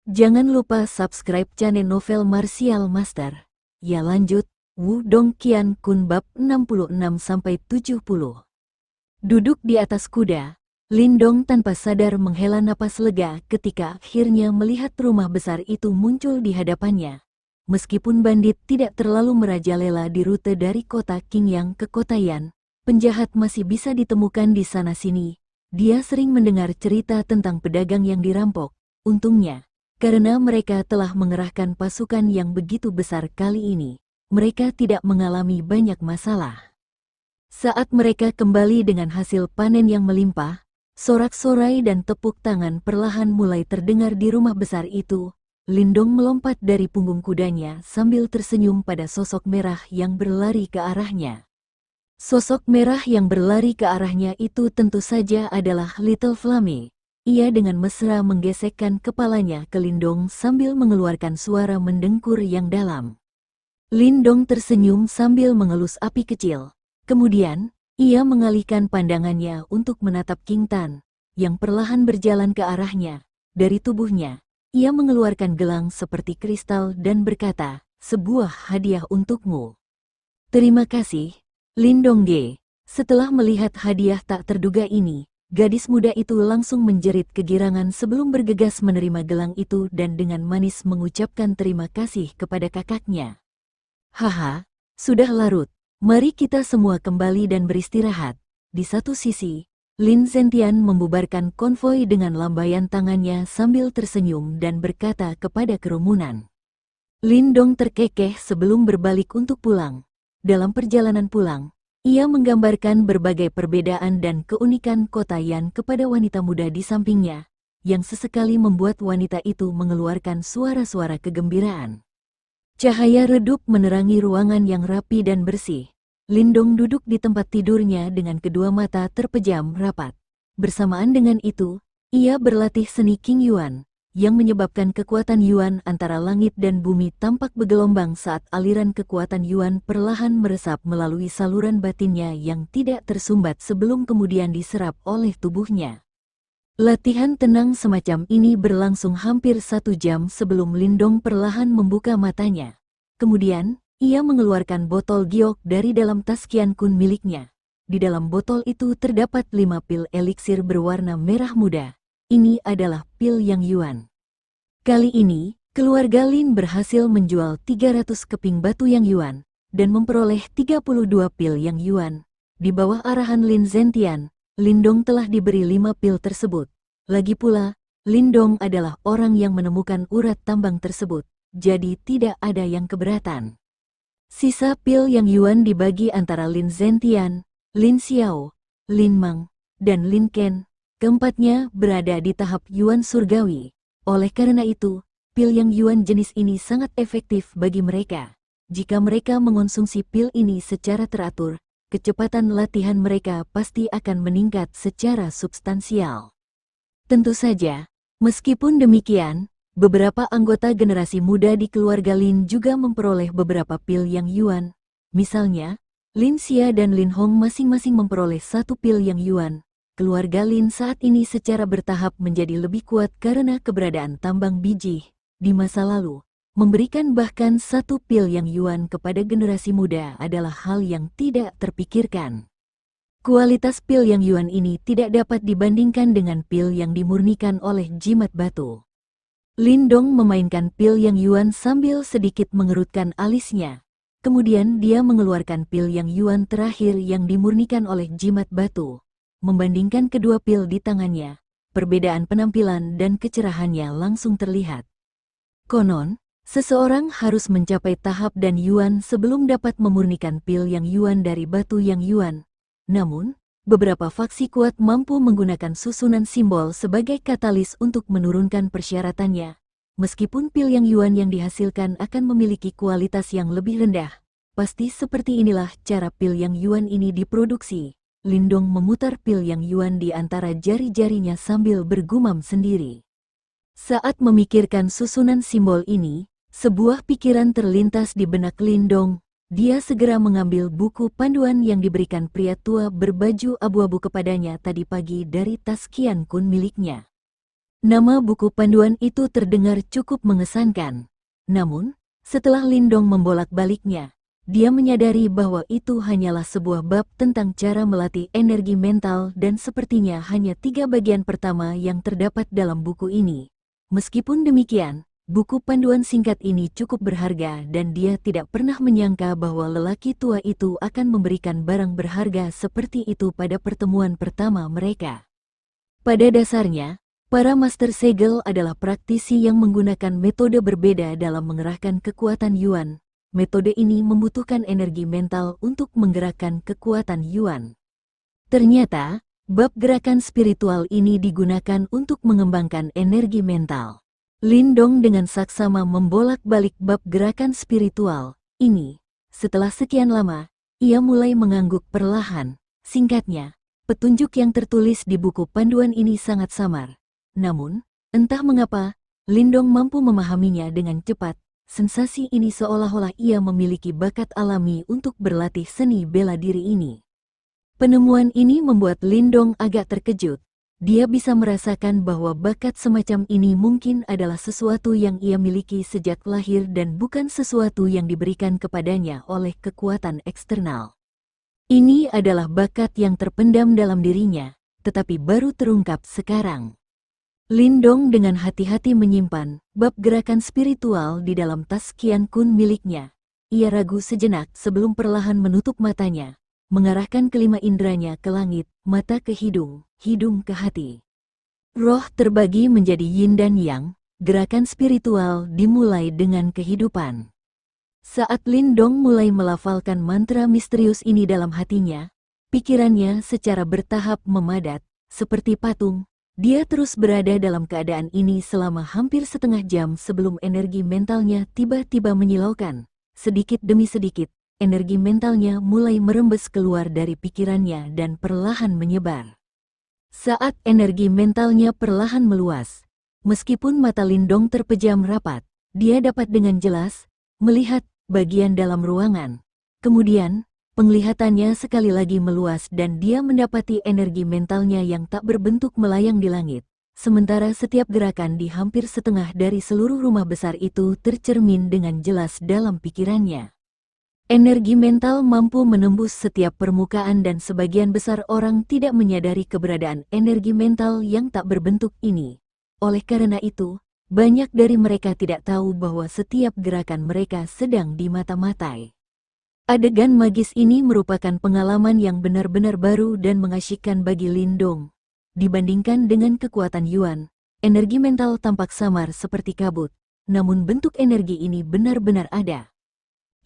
Jangan lupa subscribe channel Novel Martial Master. Ya lanjut, Wudong Qian Kun bab 66-70. Duduk di atas kuda, Lindong tanpa sadar menghela napas lega ketika akhirnya melihat rumah besar itu muncul di hadapannya. Meskipun bandit tidak terlalu merajalela di rute dari kota Qingyang ke kota Yan, penjahat masih bisa ditemukan di sana-sini. Dia sering mendengar cerita tentang pedagang yang dirampok. Untungnya, karena mereka telah mengerahkan pasukan yang begitu besar kali ini, mereka tidak mengalami banyak masalah. Saat mereka kembali dengan hasil panen yang melimpah, sorak-sorai dan tepuk tangan perlahan mulai terdengar di rumah besar itu. Lindong melompat dari punggung kudanya sambil tersenyum pada sosok merah yang berlari ke arahnya. Sosok merah yang berlari ke arahnya itu tentu saja adalah Little Flame. Ia dengan mesra menggesekkan kepalanya ke Lindong sambil mengeluarkan suara mendengkur yang dalam. Lindong tersenyum sambil mengelus api kecil. Kemudian, ia mengalihkan pandangannya untuk menatap King Tan, yang perlahan berjalan ke arahnya. Dari tubuhnya, ia mengeluarkan gelang seperti kristal dan berkata, "Sebuah hadiah untukmu." "Terima kasih, Lindong Ge." Setelah melihat hadiah tak terduga ini, gadis muda itu langsung menjerit kegirangan sebelum bergegas menerima gelang itu dan dengan manis mengucapkan terima kasih kepada kakaknya. "Haha, sudah larut. Mari kita semua kembali dan beristirahat." Di satu sisi, Lin Zentian membubarkan konvoi dengan lambaian tangannya sambil tersenyum dan berkata kepada kerumunan. Lindong terkekeh sebelum berbalik untuk pulang. Dalam perjalanan pulang, ia menggambarkan berbagai perbedaan dan keunikan kota Yan kepada wanita muda di sampingnya, yang sesekali membuat wanita itu mengeluarkan suara-suara kegembiraan. Cahaya redup menerangi ruangan yang rapi dan bersih. Lindong duduk di tempat tidurnya dengan kedua mata terpejam rapat. Bersamaan dengan itu, ia berlatih seni King Yuan, yang menyebabkan kekuatan Yuan antara langit dan bumi tampak bergelombang saat aliran kekuatan Yuan perlahan meresap melalui saluran batinnya yang tidak tersumbat sebelum kemudian diserap oleh tubuhnya. Latihan tenang semacam ini berlangsung hampir 1 jam sebelum Lindong perlahan membuka matanya. Kemudian, ia mengeluarkan botol giok dari dalam tas Qian Kun miliknya. Di dalam botol itu terdapat 5 pil eliksir berwarna merah muda. Ini adalah pil yang Yuan. Kali ini, keluarga Lin berhasil menjual 300 keping batu yang Yuan, dan memperoleh 32 pil yang Yuan. Di bawah arahan Lin Zentian, Lindong telah diberi 5 pil tersebut. Lagi pula, Lindong adalah orang yang menemukan urat tambang tersebut, jadi tidak ada yang keberatan. Sisa pil yang Yuan dibagi antara Lin Zentian, Lin Xiao, Lin Mang, dan Lin Ken. Keempatnya berada di tahap Yuan surgawi. Oleh karena itu, pil yang Yuan jenis ini sangat efektif bagi mereka. Jika mereka mengonsumsi pil ini secara teratur, kecepatan latihan mereka pasti akan meningkat secara substansial. Tentu saja, meskipun demikian, beberapa anggota generasi muda di keluarga Lin juga memperoleh beberapa pil yang Yuan. Misalnya, Lin Xia dan Lin Hong masing-masing memperoleh 1 pil yang Yuan. Keluarga Lin saat ini secara bertahap menjadi lebih kuat karena keberadaan tambang biji. Di masa lalu, memberikan bahkan 1 pil yang Yuan kepada generasi muda adalah hal yang tidak terpikirkan. Kualitas pil yang Yuan ini tidak dapat dibandingkan dengan pil yang dimurnikan oleh jimat batu. Lindong memainkan pil yang Yuan sambil sedikit mengerutkan alisnya. Kemudian dia mengeluarkan pil yang Yuan terakhir yang dimurnikan oleh jimat batu. Membandingkan kedua pil di tangannya, perbedaan penampilan dan kecerahannya langsung terlihat. Konon, seseorang harus mencapai tahap dan Yuan sebelum dapat memurnikan pil yang Yuan dari batu yang Yuan. Namun, beberapa faksi kuat mampu menggunakan susunan simbol sebagai katalis untuk menurunkan persyaratannya. Meskipun pil yang Yuan yang dihasilkan akan memiliki kualitas yang lebih rendah, pasti seperti inilah cara pil yang Yuan ini diproduksi. Lindong memutar pil yang Yuan di antara jari-jarinya sambil bergumam sendiri. Saat memikirkan susunan simbol ini, sebuah pikiran terlintas di benak Lindong. Dia segera mengambil buku panduan yang diberikan pria tua berbaju abu-abu kepadanya tadi pagi dari tas Qian Kun miliknya. Nama buku panduan itu terdengar cukup mengesankan. Namun, setelah Lindong membolak-baliknya, dia menyadari bahwa itu hanyalah sebuah bab tentang cara melatih energi mental dan sepertinya hanya 3 bagian pertama yang terdapat dalam buku ini. Meskipun demikian, buku panduan singkat ini cukup berharga dan dia tidak pernah menyangka bahwa lelaki tua itu akan memberikan barang berharga seperti itu pada pertemuan pertama mereka. Pada dasarnya, para Master Segel adalah praktisi yang menggunakan metode berbeda dalam mengerahkan kekuatan Yuan. Metode ini membutuhkan energi mental untuk menggerakkan kekuatan Yuan. Ternyata, bab gerakan spiritual ini digunakan untuk mengembangkan energi mental. Lindong dengan saksama membolak-balik bab gerakan spiritual ini. Setelah sekian lama, ia mulai mengangguk perlahan. Singkatnya, petunjuk yang tertulis di buku panduan ini sangat samar. Namun, entah mengapa, Lindong mampu memahaminya dengan cepat. Sensasi ini seolah-olah ia memiliki bakat alami untuk berlatih seni bela diri ini. Penemuan ini membuat Lindong agak terkejut. Dia bisa merasakan bahwa bakat semacam ini mungkin adalah sesuatu yang ia miliki sejak lahir dan bukan sesuatu yang diberikan kepadanya oleh kekuatan eksternal. Ini adalah bakat yang terpendam dalam dirinya, tetapi baru terungkap sekarang. Lindong dengan hati-hati menyimpan bab gerakan spiritual di dalam tas Qian Kun miliknya. Ia ragu sejenak sebelum perlahan menutup matanya, mengarahkan kelima inderanya ke langit, mata ke hidung, hidung ke hati. Roh terbagi menjadi yin dan yang, gerakan spiritual dimulai dengan kehidupan. Saat Lindong mulai melafalkan mantra misterius ini dalam hatinya, pikirannya secara bertahap memadat, seperti patung. Dia terus berada dalam keadaan ini selama hampir setengah jam sebelum energi mentalnya tiba-tiba menyilaukan. Sedikit demi sedikit, energi mentalnya mulai merembes keluar dari pikirannya dan perlahan menyebar. Saat energi mentalnya perlahan meluas, meskipun mata Lindong terpejam rapat, dia dapat dengan jelas melihat bagian dalam ruangan. Kemudian, penglihatannya sekali lagi meluas dan dia mendapati energi mentalnya yang tak berbentuk melayang di langit. Sementara setiap gerakan di hampir setengah dari seluruh rumah besar itu tercermin dengan jelas dalam pikirannya. Energi mental mampu menembus setiap permukaan dan sebagian besar orang tidak menyadari keberadaan energi mental yang tak berbentuk ini. Oleh karena itu, banyak dari mereka tidak tahu bahwa setiap gerakan mereka sedang dimata-matai. Adegan magis ini merupakan pengalaman yang benar-benar baru dan mengasyikkan bagi Lindong. Dibandingkan dengan kekuatan Yuan, energi mental tampak samar seperti kabut, namun bentuk energi ini benar-benar ada.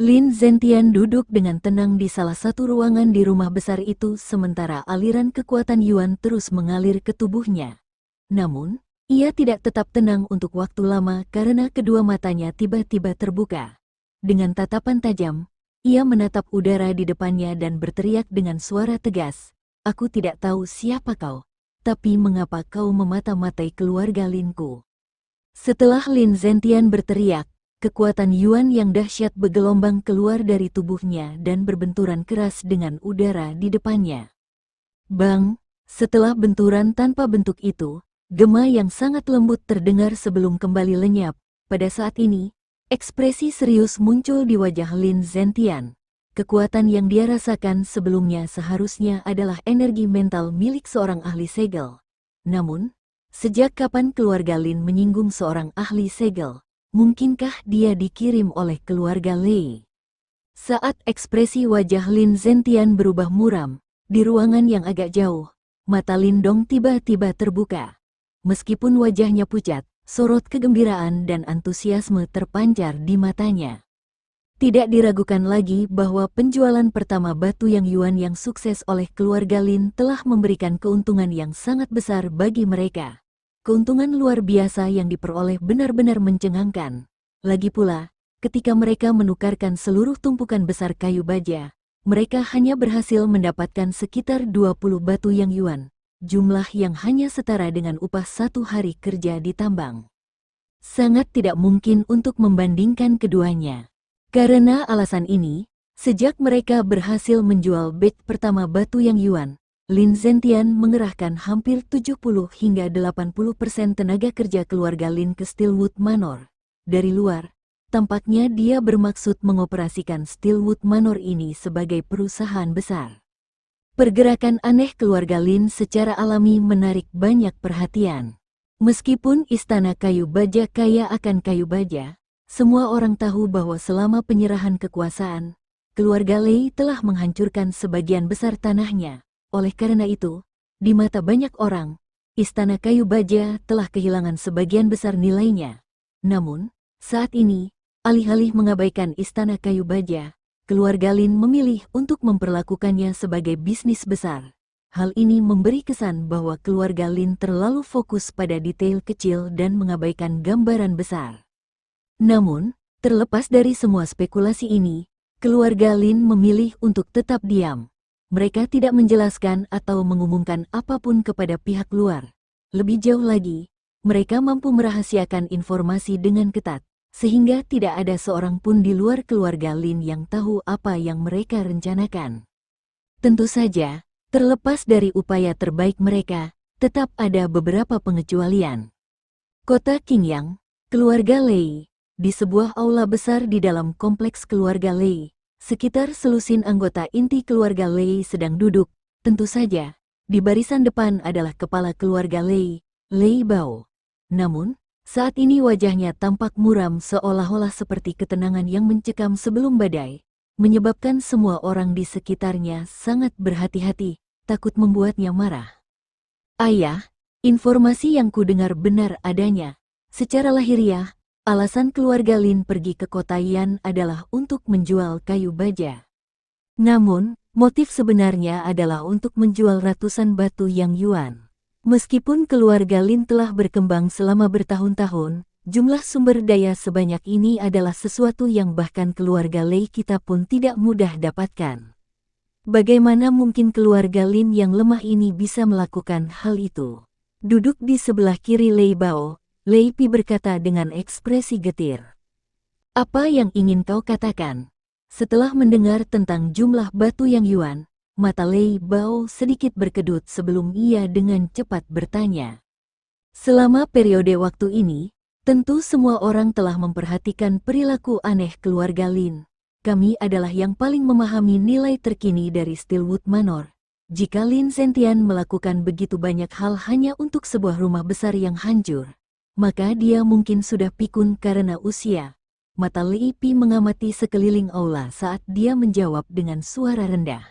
Lin Zentian duduk dengan tenang di salah satu ruangan di rumah besar itu sementara aliran kekuatan Yuan terus mengalir ke tubuhnya. Namun, ia tidak tetap tenang untuk waktu lama karena kedua matanya tiba-tiba terbuka. Dengan tatapan tajam, ia menatap udara di depannya dan berteriak dengan suara tegas, "Aku tidak tahu siapa kau, tapi mengapa kau memata-matai keluarga Linku?" Setelah Lin Zentian berteriak, kekuatan Yuan yang dahsyat bergelombang keluar dari tubuhnya dan berbenturan keras dengan udara di depannya. Bang! Setelah benturan tanpa bentuk itu, gema yang sangat lembut terdengar sebelum kembali lenyap. Pada saat ini, ekspresi serius muncul di wajah Lin Zentian. Kekuatan yang dia rasakan sebelumnya seharusnya adalah energi mental milik seorang ahli segel. Namun, sejak kapan keluarga Lin menyinggung seorang ahli segel? Mungkinkah dia dikirim oleh keluarga Lei? Saat ekspresi wajah Lin Zentian berubah muram, di ruangan yang agak jauh, mata Lindong tiba-tiba terbuka. Meskipun wajahnya pucat, sorot kegembiraan dan antusiasme terpancar di matanya. Tidak diragukan lagi bahwa penjualan pertama batu yang Yuan yang sukses oleh keluarga Lin telah memberikan keuntungan yang sangat besar bagi mereka. Keuntungan luar biasa yang diperoleh benar-benar mencengangkan. Lagi pula, ketika mereka menukarkan seluruh tumpukan besar kayu baja, mereka hanya berhasil mendapatkan sekitar 20 batu yang Yuan. Jumlah yang hanya setara dengan upah 1 hari kerja di tambang. Sangat tidak mungkin untuk membandingkan keduanya. Karena alasan ini, sejak mereka berhasil menjual batch pertama batu yang Yuan, Lin Zentian mengerahkan hampir 70 hingga 80% tenaga kerja keluarga Lin ke Steelwood Manor. Dari luar, tampaknya dia bermaksud mengoperasikan Steelwood Manor ini sebagai perusahaan besar. Pergerakan aneh keluarga Lin secara alami menarik banyak perhatian. Meskipun istana kayu baja kaya akan kayu baja, semua orang tahu bahwa selama penyerahan kekuasaan, keluarga Lei telah menghancurkan sebagian besar tanahnya. Oleh karena itu, di mata banyak orang, istana kayu baja telah kehilangan sebagian besar nilainya. Namun, saat ini, alih-alih mengabaikan istana kayu baja, keluarga Lin memilih untuk memperlakukannya sebagai bisnis besar. Hal ini memberi kesan bahwa keluarga Lin terlalu fokus pada detail kecil dan mengabaikan gambaran besar. Namun, terlepas dari semua spekulasi ini, keluarga Lin memilih untuk tetap diam. Mereka tidak menjelaskan atau mengumumkan apapun kepada pihak luar. Lebih jauh lagi, mereka mampu merahasiakan informasi dengan ketat, sehingga tidak ada seorang pun di luar keluarga Lin yang tahu apa yang mereka rencanakan. Tentu saja, terlepas dari upaya terbaik mereka, tetap ada beberapa pengecualian. Kota Qingyang, keluarga Lei, di sebuah aula besar di dalam kompleks keluarga Lei, sekitar selusin anggota inti keluarga Lei sedang duduk. Tentu saja, di barisan depan adalah kepala keluarga Lei, Lei Bao. Namun, saat ini wajahnya tampak muram seolah-olah seperti ketenangan yang mencekam sebelum badai, menyebabkan semua orang di sekitarnya sangat berhati-hati, takut membuatnya marah. Ayah, informasi yang kudengar benar adanya. Secara lahiriah, alasan keluarga Lin pergi ke kota Yan adalah untuk menjual kayu baja. Namun, motif sebenarnya adalah untuk menjual ratusan batu yang yuan. Meskipun keluarga Lin telah berkembang selama bertahun-tahun, jumlah sumber daya sebanyak ini adalah sesuatu yang bahkan keluarga Lei kita pun tidak mudah dapatkan. Bagaimana mungkin keluarga Lin yang lemah ini bisa melakukan hal itu? Duduk di sebelah kiri Lei Bao, Lei Pi berkata dengan ekspresi getir. Apa yang ingin kau katakan? Setelah mendengar tentang jumlah batu yang yuan, mata Lei Bao sedikit berkedut sebelum ia dengan cepat bertanya. Selama periode waktu ini, tentu semua orang telah memperhatikan perilaku aneh keluarga Lin. Kami adalah yang paling memahami nilai terkini dari Steelwood Manor. Jika Lin Zentian melakukan begitu banyak hal hanya untuk sebuah rumah besar yang hancur, maka dia mungkin sudah pikun karena usia. Mata Lei Pi mengamati sekeliling aula saat dia menjawab dengan suara rendah.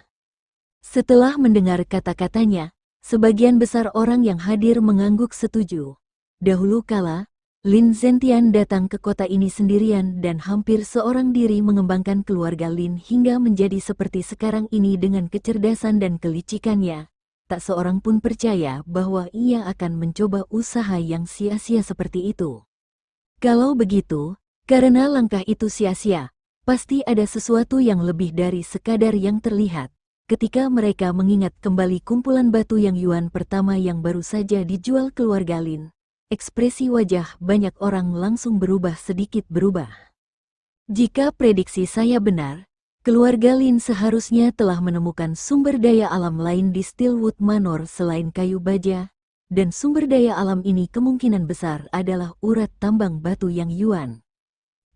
Setelah mendengar kata-katanya, sebagian besar orang yang hadir mengangguk setuju. Dahulu kala, Lin Zentian datang ke kota ini sendirian dan hampir seorang diri mengembangkan keluarga Lin hingga menjadi seperti sekarang ini dengan kecerdasan dan kelicikannya. Tak seorang pun percaya bahwa ia akan mencoba usaha yang sia-sia seperti itu. Kalau begitu, karena langkah itu sia-sia, pasti ada sesuatu yang lebih dari sekadar yang terlihat. Ketika mereka mengingat kembali kumpulan batu yang yuan pertama yang baru saja dijual keluarga Lin, ekspresi wajah banyak orang langsung sedikit berubah. Jika prediksi saya benar, keluarga Lin seharusnya telah menemukan sumber daya alam lain di Steelwood Manor selain kayu baja, dan sumber daya alam ini kemungkinan besar adalah urat tambang batu yang yuan.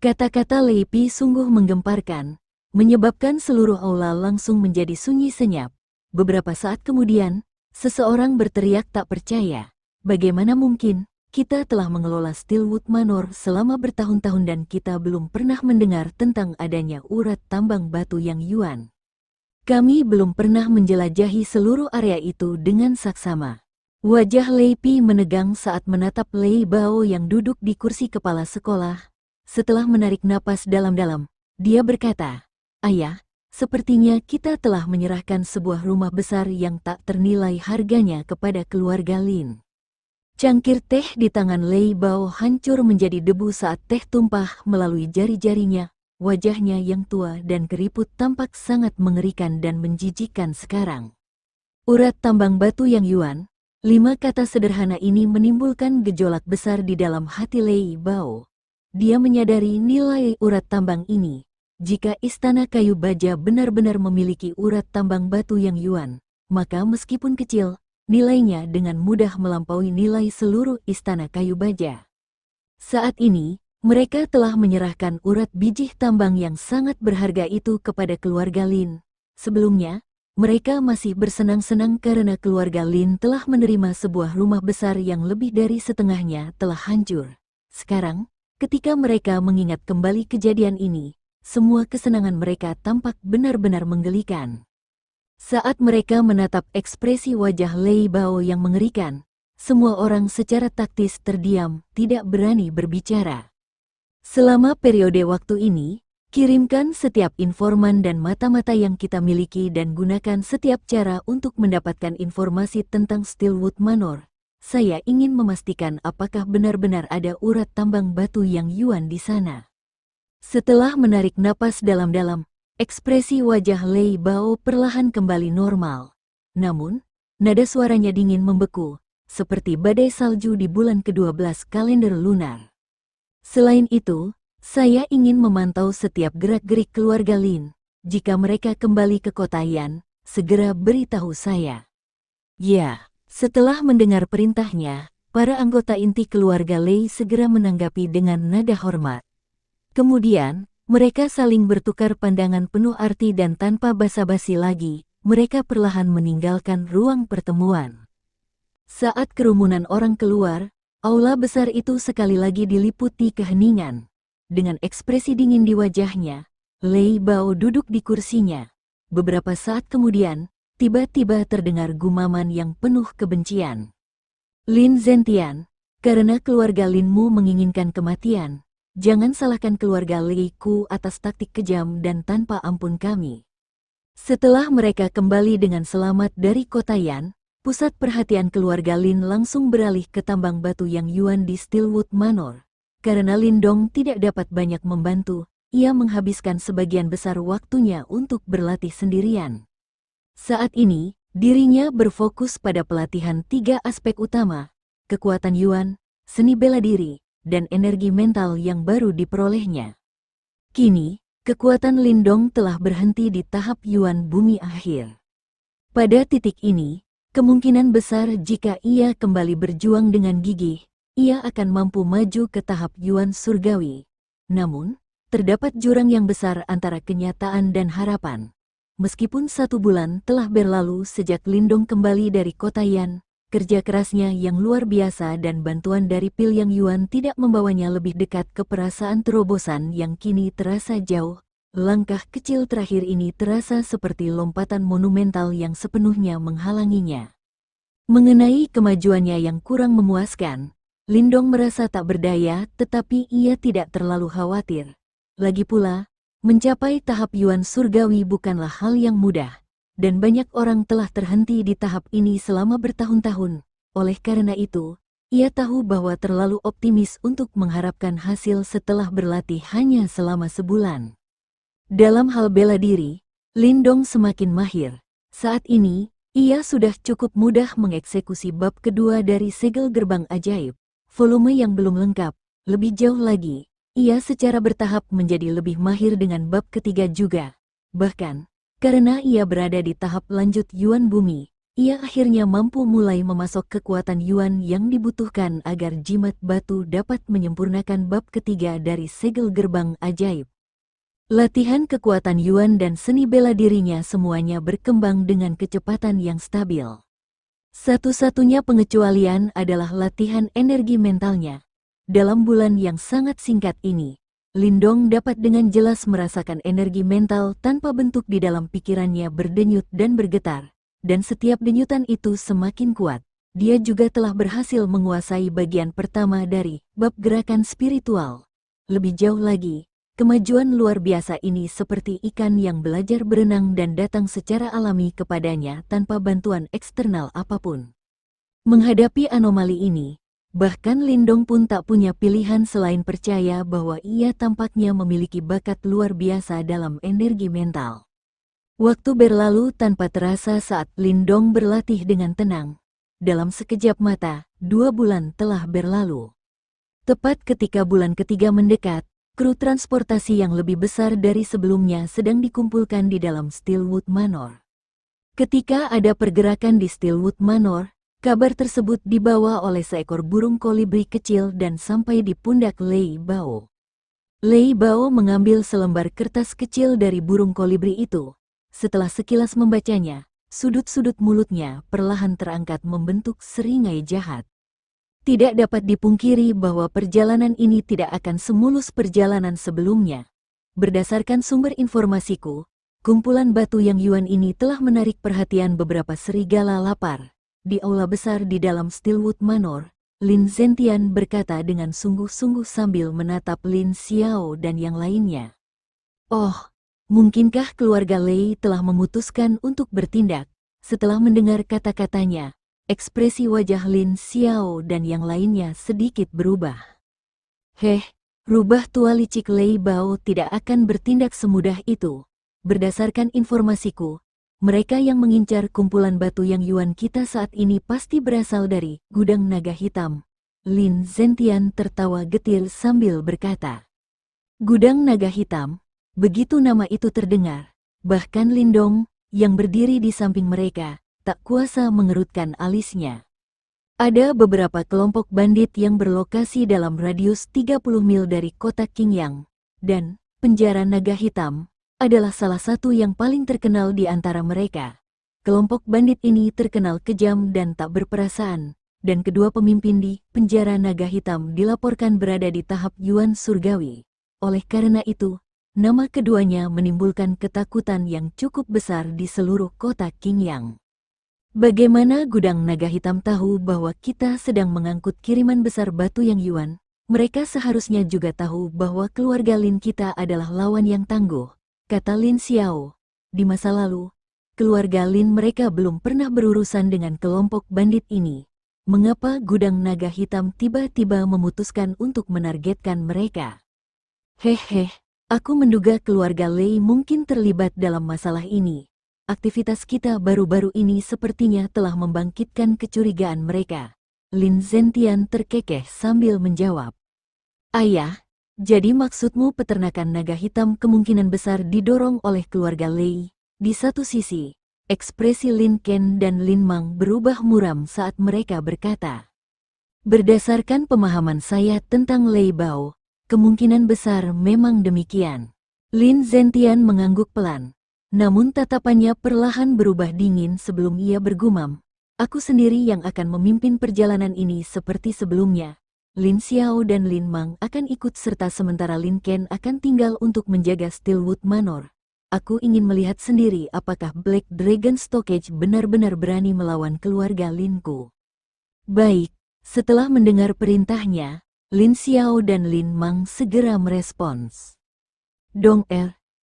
Kata-kata Lei Pi sungguh menggemparkan, menyebabkan seluruh aula langsung menjadi sunyi senyap. Beberapa saat kemudian, seseorang berteriak tak percaya. Bagaimana mungkin? Kita telah mengelola Steelwood Manor selama bertahun-tahun dan kita belum pernah mendengar tentang adanya urat tambang batu yang yuan. Kami belum pernah menjelajahi seluruh area itu dengan saksama. Wajah Lei Pi menegang saat menatap Lei Bao yang duduk di kursi kepala sekolah. Setelah menarik napas dalam-dalam, dia berkata, Ayah, sepertinya kita telah menyerahkan sebuah rumah besar yang tak ternilai harganya kepada keluarga Lin. Cangkir teh di tangan Lei Bao hancur menjadi debu saat teh tumpah melalui jari-jarinya. Wajahnya yang tua dan keriput tampak sangat mengerikan dan menjijikkan sekarang. Urat tambang batu yang yuan, 5 kata sederhana ini menimbulkan gejolak besar di dalam hati Lei Bao. Dia menyadari nilai urat tambang ini. Jika istana kayu baja benar-benar memiliki urat tambang batu yang yuan, maka meskipun kecil, nilainya dengan mudah melampaui nilai seluruh istana kayu baja. Saat ini, mereka telah menyerahkan urat biji tambang yang sangat berharga itu kepada keluarga Lin. Sebelumnya, mereka masih bersenang-senang karena keluarga Lin telah menerima sebuah rumah besar yang lebih dari setengahnya telah hancur. Sekarang, ketika mereka mengingat kembali kejadian ini, semua kesenangan mereka tampak benar-benar menggelikan. Saat mereka menatap ekspresi wajah Lei Bao yang mengerikan, semua orang secara taktis terdiam, tidak berani berbicara. Selama periode waktu ini, kirimkan setiap informan dan mata-mata yang kita miliki dan gunakan setiap cara untuk mendapatkan informasi tentang Steelwood Manor. Saya ingin memastikan apakah benar-benar ada urat tambang batu yang Yuan di sana. Setelah menarik napas dalam-dalam, ekspresi wajah Lei Bao perlahan kembali normal. Namun, nada suaranya dingin membeku, seperti badai salju di bulan ke-12 kalender lunar. Selain itu, saya ingin memantau setiap gerak-gerik keluarga Lin. Jika mereka kembali ke kota Yan, segera beritahu saya. Ya, setelah mendengar perintahnya, para anggota inti keluarga Lei segera menanggapi dengan nada hormat. Kemudian, mereka saling bertukar pandangan penuh arti dan tanpa basa-basi lagi, mereka perlahan meninggalkan ruang pertemuan. Saat kerumunan orang keluar, aula besar itu sekali lagi diliputi keheningan. Dengan ekspresi dingin di wajahnya, Lei Bao duduk di kursinya. Beberapa saat kemudian, tiba-tiba terdengar gumaman yang penuh kebencian. Lin Zentian, karena keluarga Linmu menginginkan kematian, jangan salahkan keluarga Lei Ku atas taktik kejam dan tanpa ampun kami. Setelah mereka kembali dengan selamat dari kota Yan, pusat perhatian keluarga Lin langsung beralih ke tambang batu yang Yuan di Steelwood Manor. Karena Lin Dong tidak dapat banyak membantu, ia menghabiskan sebagian besar waktunya untuk berlatih sendirian. Saat ini, dirinya berfokus pada pelatihan 3 aspek utama, kekuatan Yuan, seni bela diri, dan energi mental yang baru diperolehnya. Kini, kekuatan Lin Dong telah berhenti di tahap Yuan bumi akhir. Pada titik ini, kemungkinan besar jika ia kembali berjuang dengan gigih, ia akan mampu maju ke tahap Yuan surgawi. Namun, terdapat jurang yang besar antara kenyataan dan harapan. Meskipun 1 bulan telah berlalu sejak Lindong kembali dari kota Yan, kerja kerasnya yang luar biasa dan bantuan dari Pil Yang Yuan tidak membawanya lebih dekat ke perasaan terobosan yang kini terasa jauh. Langkah kecil terakhir ini terasa seperti lompatan monumental yang sepenuhnya menghalanginya. Mengenai kemajuannya yang kurang memuaskan, Lindong merasa tak berdaya, tetapi ia tidak terlalu khawatir. Lagi pula, mencapai tahap Yuan surgawi bukanlah hal yang mudah, dan banyak orang telah terhenti di tahap ini selama bertahun-tahun. Oleh karena itu, ia tahu bahwa terlalu optimis untuk mengharapkan hasil setelah berlatih hanya selama sebulan. Dalam hal bela diri, Lindong semakin mahir. Saat ini, ia sudah cukup mudah mengeksekusi bab kedua dari segel gerbang ajaib. Volume yang belum lengkap, lebih jauh lagi, ia secara bertahap menjadi lebih mahir dengan bab ketiga juga. Bahkan, karena ia berada di tahap lanjut Yuan bumi, ia akhirnya mampu mulai memasok kekuatan Yuan yang dibutuhkan agar jimat batu dapat menyempurnakan bab ketiga dari segel gerbang ajaib. Latihan kekuatan Yuan dan seni bela dirinya semuanya berkembang dengan kecepatan yang stabil. Satu-satunya pengecualian adalah latihan energi mentalnya. Dalam bulan yang sangat singkat ini, Lindong dapat dengan jelas merasakan energi mental tanpa bentuk di dalam pikirannya berdenyut dan bergetar, dan setiap denyutan itu semakin kuat. Dia juga telah berhasil menguasai bagian pertama dari bab gerakan spiritual. Lebih jauh lagi, kemajuan luar biasa ini seperti ikan yang belajar berenang dan datang secara alami kepadanya tanpa bantuan eksternal apapun. Menghadapi anomali ini, bahkan Lindong pun tak punya pilihan selain percaya bahwa ia tampaknya memiliki bakat luar biasa dalam energi mental. Waktu berlalu tanpa terasa saat Lindong berlatih dengan tenang. Dalam sekejap mata, 2 bulan telah berlalu. Tepat ketika bulan ketiga mendekat, kru transportasi yang lebih besar dari sebelumnya sedang dikumpulkan di dalam Steelwood Manor. Ketika ada pergerakan di Stillwood Manor, kabar tersebut dibawa oleh seekor burung kolibri kecil dan sampai di pundak Lei Bao. Lei Bao mengambil selembar kertas kecil dari burung kolibri itu. Setelah sekilas membacanya, sudut-sudut mulutnya perlahan terangkat membentuk seringai jahat. Tidak dapat dipungkiri bahwa perjalanan ini tidak akan semulus perjalanan sebelumnya. Berdasarkan sumber informasiku, kumpulan batu yang Yuan ini telah menarik perhatian beberapa serigala lapar. Di aula besar di dalam Stillwood Manor, Lin Zentian berkata dengan sungguh-sungguh sambil menatap Lin Xiao dan yang lainnya. Oh, mungkinkah keluarga Lei telah memutuskan untuk bertindak? Setelah mendengar kata-katanya, ekspresi wajah Lin Xiao dan yang lainnya sedikit berubah. Rubah tua licik Lei Bao tidak akan bertindak semudah itu. Berdasarkan informasiku, mereka yang mengincar kumpulan batu yang Yuan kita saat ini pasti berasal dari Gudang Naga Hitam. Lin Zentian tertawa getir sambil berkata. Gudang Naga Hitam, begitu nama itu terdengar. Bahkan Lindong, yang berdiri di samping mereka, tak kuasa mengerutkan alisnya. Ada beberapa kelompok bandit yang berlokasi dalam radius 30 mil dari kota Qingyang, dan penjara Naga Hitam adalah salah satu yang paling terkenal di antara mereka. Kelompok bandit ini terkenal kejam dan tak berperasaan, dan kedua pemimpin di penjara Naga Hitam dilaporkan berada di tahap Yuan Surgawi. Oleh karena itu, nama keduanya menimbulkan ketakutan yang cukup besar di seluruh kota Qingyang. Bagaimana Gudang Naga Hitam tahu bahwa kita sedang mengangkut kiriman besar batu yang Yuan? Mereka seharusnya juga tahu bahwa keluarga Lin kita adalah lawan yang tangguh. Kata Lin Xiao, di masa lalu, keluarga Lin mereka belum pernah berurusan dengan kelompok bandit ini. Mengapa Gudang Naga Hitam tiba-tiba memutuskan untuk menargetkan mereka? Aku menduga keluarga Lei mungkin terlibat dalam masalah ini. Aktivitas kita baru-baru ini sepertinya telah membangkitkan kecurigaan mereka. Lin Zentian terkekeh sambil menjawab. Ayah, jadi maksudmu peternakan naga hitam kemungkinan besar didorong oleh keluarga Lei? Di satu sisi, ekspresi Lin Ken dan Lin Mang berubah muram saat mereka berkata. Berdasarkan pemahaman saya tentang Lei Bao, kemungkinan besar memang demikian. Lin Zentian mengangguk pelan, namun tatapannya perlahan berubah dingin sebelum ia bergumam. Aku sendiri yang akan memimpin perjalanan ini seperti sebelumnya. Lin Xiao dan Lin Mang akan ikut serta sementara Lin Ken akan tinggal untuk menjaga Stillwood Manor. Aku ingin melihat sendiri apakah Black Dragon Stockage benar-benar berani melawan keluarga Linku. Baik, setelah mendengar perintahnya, Lin Xiao dan Lin Mang segera merespons. Dong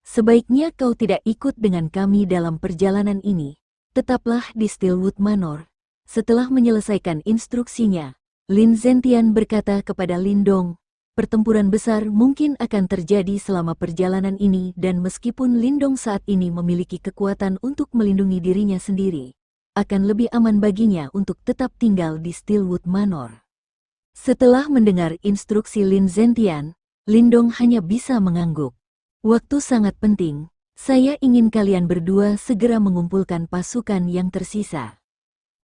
sebaiknya kau tidak ikut dengan kami dalam perjalanan ini. Tetaplah di Stillwood Manor. Setelah menyelesaikan instruksinya, Lin Zentian berkata kepada Lin Dong, pertempuran besar mungkin akan terjadi selama perjalanan ini dan meskipun Lin Dong saat ini memiliki kekuatan untuk melindungi dirinya sendiri, akan lebih aman baginya untuk tetap tinggal di Stillwood Manor. Setelah mendengar instruksi Lin Zentian, Lin Dong hanya bisa mengangguk. Waktu sangat penting, saya ingin kalian berdua segera mengumpulkan pasukan yang tersisa.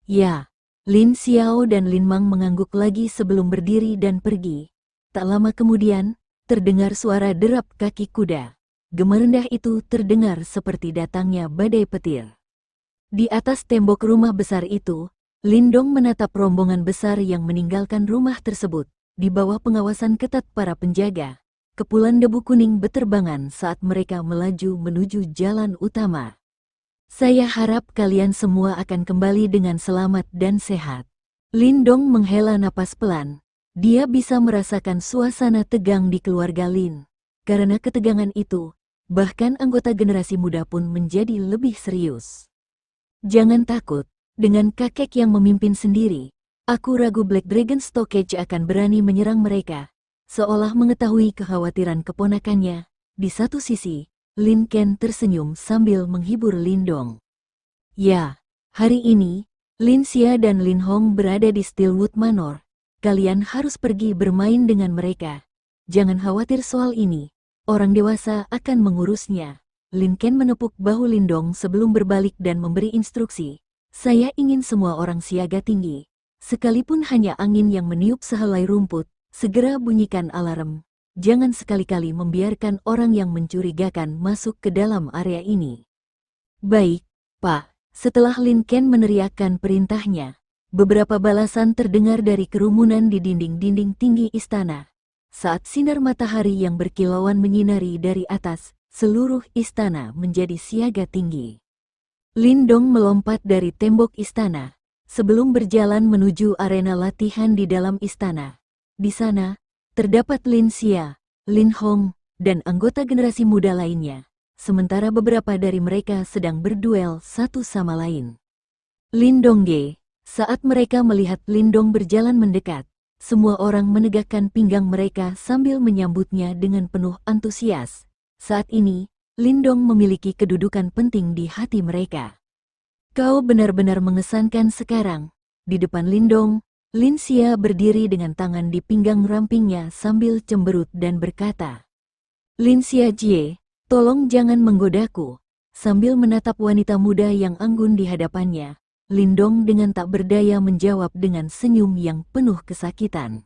Ya. Lin Xiao dan Lin Mang mengangguk lagi sebelum berdiri dan pergi. Tak lama kemudian, terdengar suara derap kaki kuda. Gema rendah itu terdengar seperti datangnya badai petir. Di atas tembok rumah besar itu, Lin Dong menatap rombongan besar yang meninggalkan rumah tersebut. Di bawah pengawasan ketat para penjaga, kepulan debu kuning beterbangan saat mereka melaju menuju jalan utama. Saya harap kalian semua akan kembali dengan selamat dan sehat. Lin Dong menghela napas pelan. Dia bisa merasakan suasana tegang di keluarga Lin. Karena ketegangan itu, bahkan anggota generasi muda pun menjadi lebih serius. Jangan takut, dengan kakek yang memimpin sendiri, aku ragu Black Dragon Stockage akan berani menyerang mereka. Seolah mengetahui kekhawatiran keponakannya, di satu sisi, Lin Ken tersenyum sambil menghibur Lin Dong. Ya, hari ini, Lin Xia dan Lin Hong berada di Stillwood Manor. Kalian harus pergi bermain dengan mereka. Jangan khawatir soal ini, orang dewasa akan mengurusnya. Lin Ken menepuk bahu Lindong sebelum berbalik dan memberi instruksi. Saya ingin semua orang siaga tinggi. Sekalipun hanya angin yang meniup sehelai rumput, segera bunyikan alarm. Jangan sekali-kali membiarkan orang yang mencurigakan masuk ke dalam area ini. Baik, Pak. Setelah Lin Ken meneriakkan perintahnya, beberapa balasan terdengar dari kerumunan di dinding-dinding tinggi istana. Saat sinar matahari yang berkilauan menyinari dari atas, seluruh istana menjadi siaga tinggi. Lindong melompat dari tembok istana, sebelum berjalan menuju arena latihan di dalam istana. Di sana, terdapat Lin Xia, Lin Hong, dan anggota generasi muda lainnya. Sementara beberapa dari mereka sedang berduel satu sama lain. Lindong Ge, saat mereka melihat Lindong berjalan mendekat, semua orang menegakkan pinggang mereka sambil menyambutnya dengan penuh antusias. Saat ini, Lindong memiliki kedudukan penting di hati mereka. Kau benar-benar mengesankan sekarang. Di depan Lindong, Lin Xia berdiri dengan tangan di pinggang rampingnya sambil cemberut dan berkata, Lin Xia Jie, tolong jangan menggodaku. Sambil menatap wanita muda yang anggun di hadapannya, Lindong dengan tak berdaya menjawab dengan senyum yang penuh kesakitan.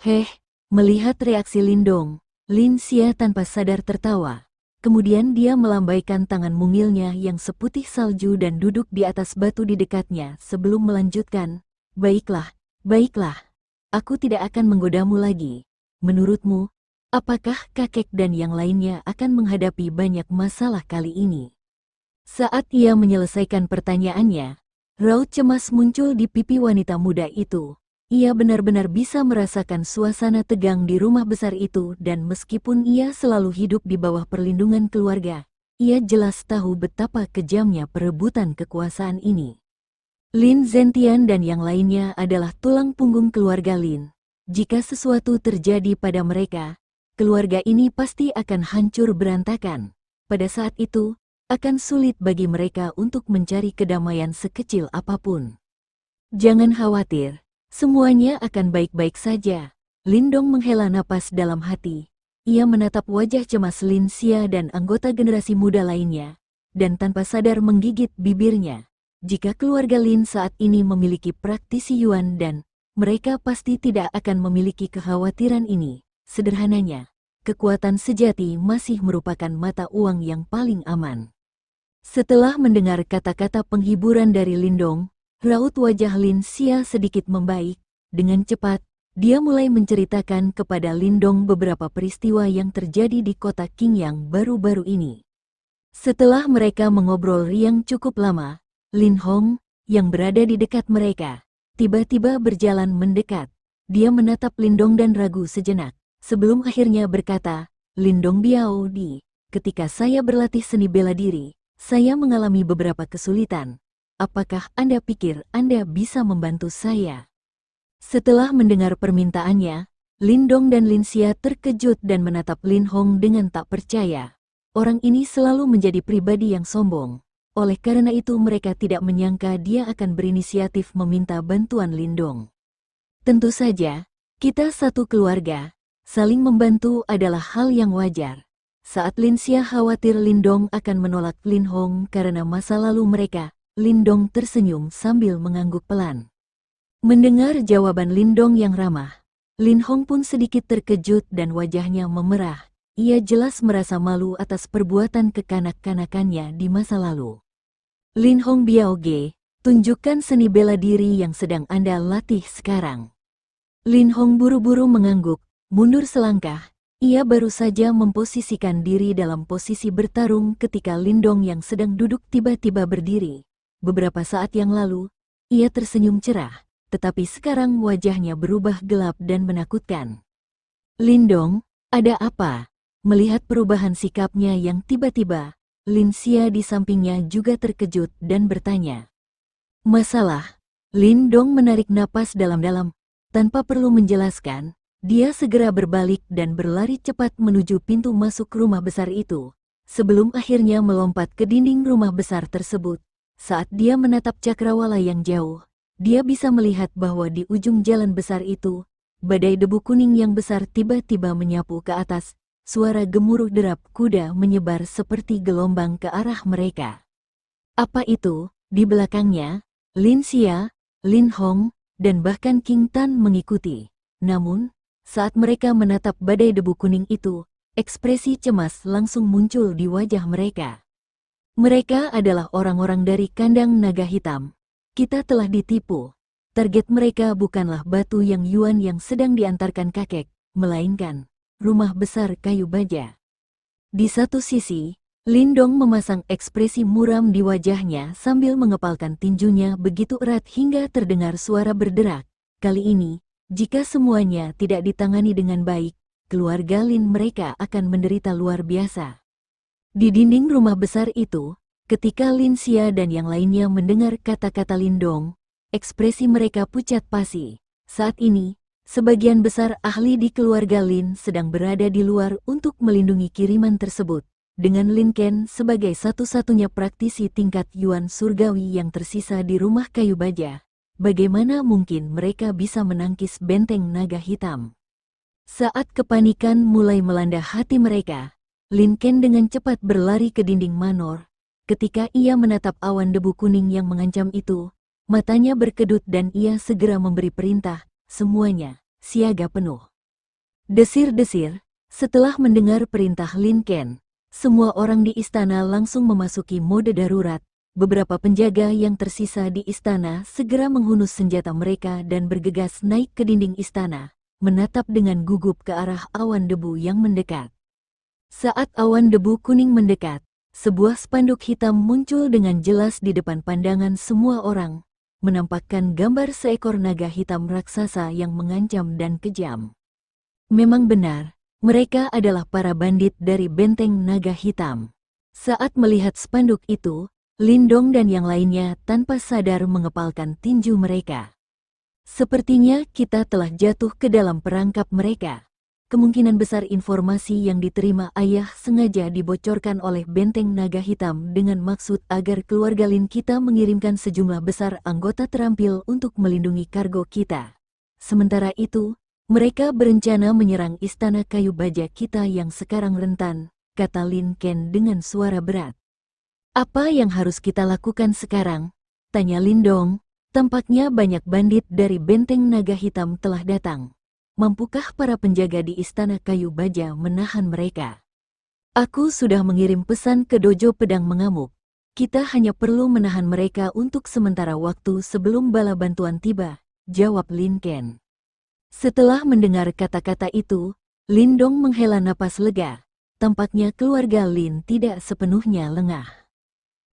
Heh, melihat reaksi Lindong, Lin Xia tanpa sadar tertawa. Kemudian dia melambaikan tangan mungilnya yang seputih salju dan duduk di atas batu di dekatnya sebelum melanjutkan, baiklah, baiklah. Aku tidak akan menggodamu lagi. Menurutmu, apakah kakek dan yang lainnya akan menghadapi banyak masalah kali ini? Saat ia menyelesaikan pertanyaannya, raut cemas muncul di pipi wanita muda itu. Ia benar-benar bisa merasakan suasana tegang di rumah besar itu dan meskipun ia selalu hidup di bawah perlindungan keluarga, ia jelas tahu betapa kejamnya perebutan kekuasaan ini. Lin Zentian dan yang lainnya adalah tulang punggung keluarga Lin. Jika sesuatu terjadi pada mereka, keluarga ini pasti akan hancur berantakan. Pada saat itu, akan sulit bagi mereka untuk mencari kedamaian sekecil apapun. Jangan khawatir, semuanya akan baik-baik saja. Lindong menghela napas dalam hati. Ia menatap wajah cemas Lin Xia dan anggota generasi muda lainnya, dan tanpa sadar menggigit bibirnya. Jika keluarga Lin saat ini memiliki praktisi Yuan dan mereka pasti tidak akan memiliki kekhawatiran ini. Sederhananya, kekuatan sejati masih merupakan mata uang yang paling aman. Setelah mendengar kata-kata penghiburan dari Lindong, raut wajah Lin Xia sedikit membaik. Dengan cepat, dia mulai menceritakan kepada Lindong beberapa peristiwa yang terjadi di kota Qingyang baru-baru ini. Setelah mereka mengobrol yang cukup lama, Lin Hong, yang berada di dekat mereka, tiba-tiba berjalan mendekat. Dia menatap Lindong dan ragu sejenak, sebelum akhirnya berkata, Lindong Biao Di, ketika saya berlatih seni bela diri, saya mengalami beberapa kesulitan. Apakah Anda pikir Anda bisa membantu saya? Setelah mendengar permintaannya, Lindong dan Lin Xia terkejut dan menatap Lin Hong dengan tak percaya. Orang ini selalu menjadi pribadi yang sombong. Oleh karena itu mereka tidak menyangka dia akan berinisiatif meminta bantuan Lindong. Tentu saja, kita satu keluarga, saling membantu adalah hal yang wajar. Saat Lin Xia khawatir Lindong akan menolak Lin Hong karena masa lalu mereka, Lindong tersenyum sambil mengangguk pelan. Mendengar jawaban Lindong yang ramah, Lin Hong pun sedikit terkejut dan wajahnya memerah. Ia jelas merasa malu atas perbuatan kekanak-kanakannya di masa lalu. Lin Hong Biao Ge, tunjukkan seni bela diri yang sedang Anda latih sekarang. Lin Hong buru-buru mengangguk, mundur selangkah. Ia baru saja memposisikan diri dalam posisi bertarung ketika Lindong yang sedang duduk tiba-tiba berdiri. Beberapa saat yang lalu, ia tersenyum cerah, tetapi sekarang wajahnya berubah gelap dan menakutkan. Lindong, ada apa? Melihat perubahan sikapnya yang tiba-tiba, Lin Xia di sampingnya juga terkejut dan bertanya. Masalah? Lindong menarik napas dalam-dalam. Tanpa perlu menjelaskan, dia segera berbalik dan berlari cepat menuju pintu masuk rumah besar itu. Sebelum akhirnya melompat ke dinding rumah besar tersebut, saat dia menatap cakrawala yang jauh, dia bisa melihat bahwa di ujung jalan besar itu, badai debu kuning yang besar tiba-tiba menyapu ke atas, suara gemuruh derap kuda menyebar seperti gelombang ke arah mereka. Apa itu? Di belakangnya, Lin Xia, Lin Hong, dan bahkan King Tan mengikuti. Namun, saat mereka menatap badai debu kuning itu, ekspresi cemas langsung muncul di wajah mereka. Mereka adalah orang-orang dari kandang naga hitam. Kita telah ditipu. Target mereka bukanlah batu yang Yuan yang sedang diantarkan kakek, melainkan rumah besar kayu baja. Di satu sisi, Lin Dong memasang ekspresi muram di wajahnya sambil mengepalkan tinjunya begitu erat hingga terdengar suara berderak. Kali ini, jika semuanya tidak ditangani dengan baik, keluarga Lin mereka akan menderita luar biasa. Di dinding rumah besar itu, ketika Lin Xia dan yang lainnya mendengar kata-kata Lin Dong, ekspresi mereka pucat pasi. Saat ini, sebagian besar ahli di keluarga Lin sedang berada di luar untuk melindungi kiriman tersebut. Dengan Lin Ken sebagai satu-satunya praktisi tingkat Yuan surgawi yang tersisa di rumah kayu baja, bagaimana mungkin mereka bisa menangkis benteng naga hitam? Saat kepanikan mulai melanda hati mereka, Lin Ken dengan cepat berlari ke dinding manor. Ketika ia menatap awan debu kuning yang mengancam itu, matanya berkedut dan ia segera memberi perintah, semuanya siaga penuh. Desir-desir, setelah mendengar perintah Lin Ken, semua orang di istana langsung memasuki mode darurat. Beberapa penjaga yang tersisa di istana segera menghunus senjata mereka dan bergegas naik ke dinding istana, menatap dengan gugup ke arah awan debu yang mendekat. Saat awan debu kuning mendekat, sebuah spanduk hitam muncul dengan jelas di depan pandangan semua orang, menampakkan gambar seekor naga hitam raksasa yang mengancam dan kejam. Memang benar, mereka adalah para bandit dari benteng naga hitam. Saat melihat spanduk itu, Lin Dong dan yang lainnya tanpa sadar mengepalkan tinju mereka. Sepertinya kita telah jatuh ke dalam perangkap mereka. Kemungkinan besar informasi yang diterima ayah sengaja dibocorkan oleh benteng naga hitam dengan maksud agar keluarga Lin kita mengirimkan sejumlah besar anggota terampil untuk melindungi kargo kita. Sementara itu, mereka berencana menyerang istana kayu baja kita yang sekarang rentan, kata Lin Ken dengan suara berat. Apa yang harus kita lakukan sekarang? Tanya Lin Dong. Tampaknya banyak bandit dari benteng naga hitam telah datang. Mampukah para penjaga di istana kayu baja menahan mereka? Aku sudah mengirim pesan ke dojo pedang mengamuk. Kita hanya perlu menahan mereka untuk sementara waktu sebelum bala bantuan tiba, jawab Lin Ken. Setelah mendengar kata-kata itu, Lin Dong menghela napas lega. Tampaknya keluarga Lin tidak sepenuhnya lengah.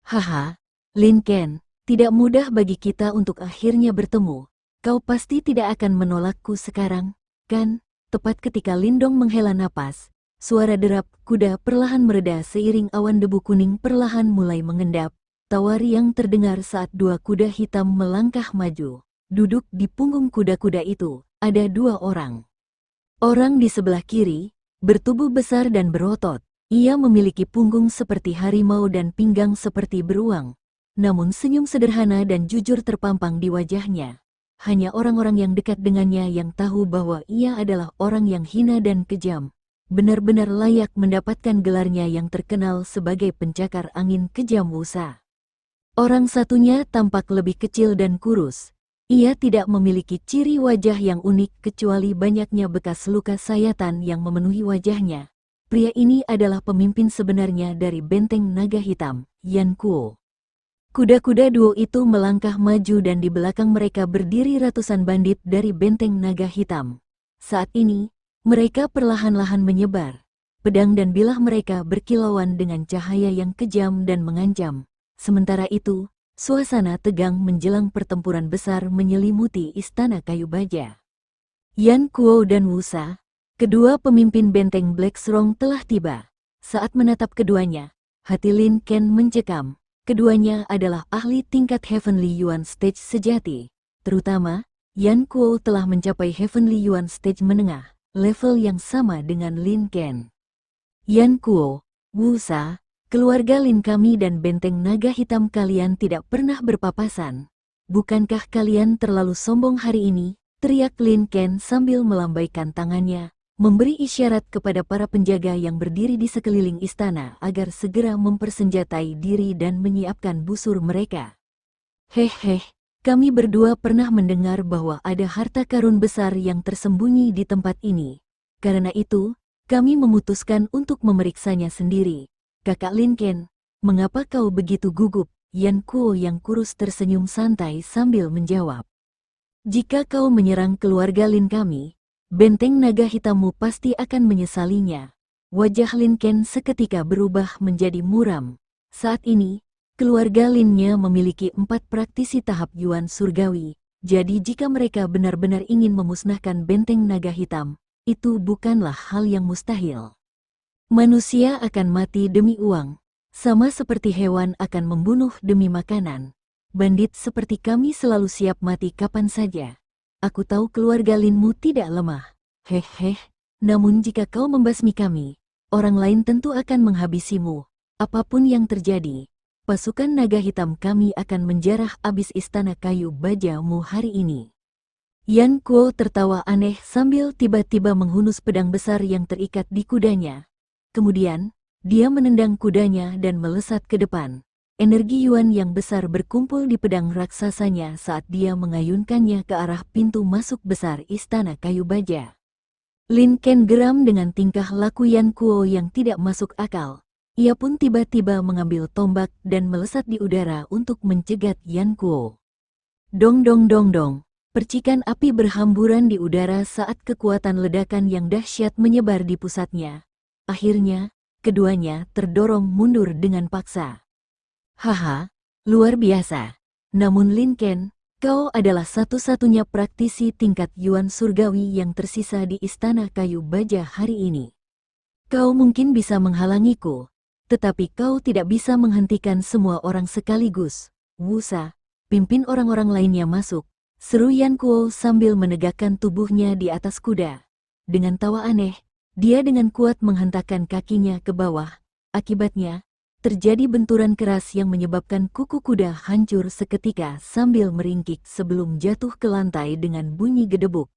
Haha, Lin Ken, tidak mudah bagi kita untuk akhirnya bertemu. Kau pasti tidak akan menolakku sekarang, kan? Tepat ketika Lin Dong menghela napas, suara derap kuda perlahan mereda seiring awan debu kuning perlahan mulai mengendap. Tawari yang terdengar saat dua kuda hitam melangkah maju. Duduk di punggung kuda-kuda itu, ada dua orang. Orang di sebelah kiri, bertubuh besar dan berotot. Ia memiliki punggung seperti harimau dan pinggang seperti beruang. Namun senyum sederhana dan jujur terpampang di wajahnya. Hanya orang-orang yang dekat dengannya yang tahu bahwa ia adalah orang yang hina dan kejam. Benar-benar layak mendapatkan gelarnya yang terkenal sebagai pencakar angin kejam Wusa. Orang satunya tampak lebih kecil dan kurus. Ia tidak memiliki ciri wajah yang unik kecuali banyaknya bekas luka sayatan yang memenuhi wajahnya. Pria ini adalah pemimpin sebenarnya dari benteng naga hitam, Yan Kuo. Kuda-kuda duo itu melangkah maju dan di belakang mereka berdiri ratusan bandit dari benteng naga hitam. Saat ini, mereka perlahan-lahan menyebar. Pedang dan bilah mereka berkilauan dengan cahaya yang kejam dan mengancam. Sementara itu, suasana tegang menjelang pertempuran besar menyelimuti istana kayu baja. Yan Kuo dan Wusa, kedua pemimpin benteng Black Throne telah tiba. Saat menatap keduanya, hati Lin Ken mencekam. Keduanya adalah ahli tingkat Heavenly Yuan Stage sejati. Terutama, Yan Kuo telah mencapai Heavenly Yuan Stage menengah, level yang sama dengan Lin Ken. Yan Kuo, Wusa, keluarga Lin kami dan benteng naga hitam kalian tidak pernah berpapasan. Bukankah kalian terlalu sombong hari ini? Teriak Lin Ken sambil melambaikan tangannya. memberi isyarat kepada para penjaga yang berdiri di sekeliling istana agar segera mempersenjatai diri dan menyiapkan busur mereka. Hehe, kami berdua pernah mendengar bahwa ada harta karun besar yang tersembunyi di tempat ini. Karena itu, kami memutuskan untuk memeriksanya sendiri. Kakak Lin Ken, mengapa kau begitu gugup? Yan Kuo yang kurus tersenyum santai sambil menjawab. Jika kau menyerang keluarga Lin kami, benteng naga hitammu pasti akan menyesalinya. Wajah Lin Ken seketika berubah menjadi muram. Saat ini, keluarga Linnya memiliki 4 praktisi tahap Yuan Surgawi, jadi jika mereka benar-benar ingin memusnahkan benteng naga hitam, itu bukanlah hal yang mustahil. Manusia akan mati demi uang, sama seperti hewan akan membunuh demi makanan. Bandit seperti kami selalu siap mati kapan saja. Aku tahu keluarga Linmu tidak lemah. Hehe, namun jika kau membasmi kami, orang lain tentu akan menghabisimu. Apapun yang terjadi, pasukan naga hitam kami akan menjarah abis istana kayu bajamu hari ini. Yan Kuo tertawa aneh sambil tiba-tiba menghunus pedang besar yang terikat di kudanya. Kemudian, dia menendang kudanya dan melesat ke depan. Energi Yuan yang besar berkumpul di pedang raksasanya saat dia mengayunkannya ke arah pintu masuk besar istana kayu baja. Lin Ken geram dengan tingkah laku Yan Kuo yang tidak masuk akal. Ia pun tiba-tiba mengambil tombak dan melesat di udara untuk mencegat Yan Kuo. Dong dong dong dong, percikan api berhamburan di udara saat kekuatan ledakan yang dahsyat menyebar di pusatnya. Akhirnya, keduanya terdorong mundur dengan paksa. Haha, luar biasa. Namun Lin Ken, kau adalah satu-satunya praktisi tingkat Yuan Surgawi yang tersisa di istana kayu baja hari ini. Kau mungkin bisa menghalangiku, tetapi kau tidak bisa menghentikan semua orang sekaligus. Wusa, pimpin orang-orang lainnya masuk, seru Yan Kuo sambil menegakkan tubuhnya di atas kuda. Dengan tawa aneh, dia dengan kuat menghentakkan kakinya ke bawah. Akibatnya, terjadi benturan keras yang menyebabkan kuku kuda hancur seketika sambil meringkik sebelum jatuh ke lantai dengan bunyi gedebuk.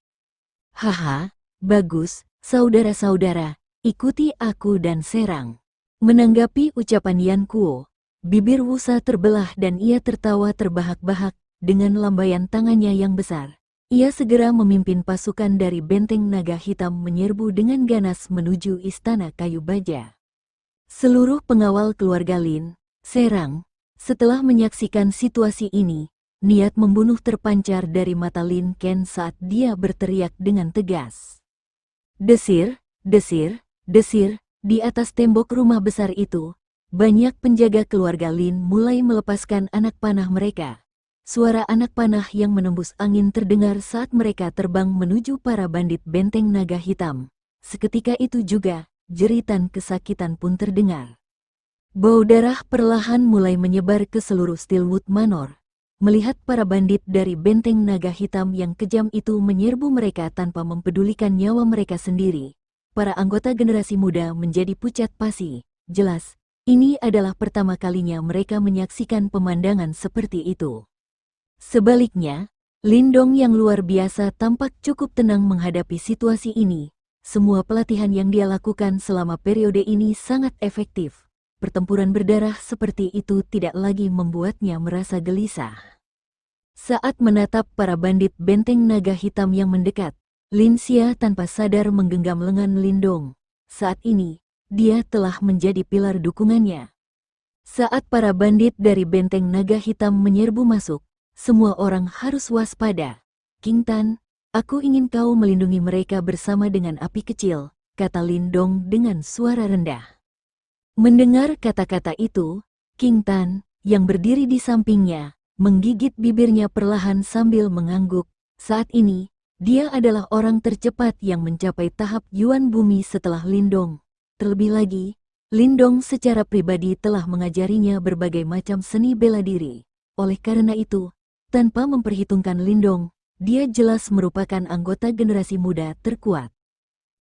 Haha, bagus, saudara-saudara, ikuti aku dan serang. Menanggapi ucapan Yan Kuo, bibir Wusa terbelah dan ia tertawa terbahak-bahak dengan lambaian tangannya yang besar. Ia segera memimpin pasukan dari benteng naga hitam menyerbu dengan ganas menuju istana kayu baja. Seluruh pengawal keluarga Lin, serang. Setelah menyaksikan situasi ini, niat membunuh terpancar dari mata Lin Ken saat dia berteriak dengan tegas. Desir, desir, desir, di atas tembok rumah besar itu, banyak penjaga keluarga Lin mulai melepaskan anak panah mereka. Suara anak panah yang menembus angin terdengar saat mereka terbang menuju para bandit benteng naga hitam. Seketika itu juga, jeritan kesakitan pun terdengar. Bau darah perlahan mulai menyebar ke seluruh Steelwood Manor. Melihat para bandit dari benteng naga hitam yang kejam itu menyerbu mereka tanpa mempedulikan nyawa mereka sendiri, para anggota generasi muda menjadi pucat pasi. Jelas, ini adalah pertama kalinya mereka menyaksikan pemandangan seperti itu. Sebaliknya, Lindong yang luar biasa tampak cukup tenang menghadapi situasi ini. Semua pelatihan yang dia lakukan selama periode ini sangat efektif. Pertempuran berdarah seperti itu tidak lagi membuatnya merasa gelisah. Saat menatap para bandit benteng naga hitam yang mendekat, Lin Xia tanpa sadar menggenggam lengan Lindong. Saat ini, dia telah menjadi pilar dukungannya. Saat para bandit dari benteng naga hitam menyerbu masuk, semua orang harus waspada. King Tan, aku ingin kau melindungi mereka bersama dengan api kecil, kata Lindong dengan suara rendah. Mendengar kata-kata itu, King Tan, yang berdiri di sampingnya, menggigit bibirnya perlahan sambil mengangguk. Saat ini, dia adalah orang tercepat yang mencapai tahap Yuan Bumi setelah Lindong. Terlebih lagi, Lindong secara pribadi telah mengajarinya berbagai macam seni bela diri. Oleh karena itu, tanpa memperhitungkan Lindong, dia jelas merupakan anggota generasi muda terkuat.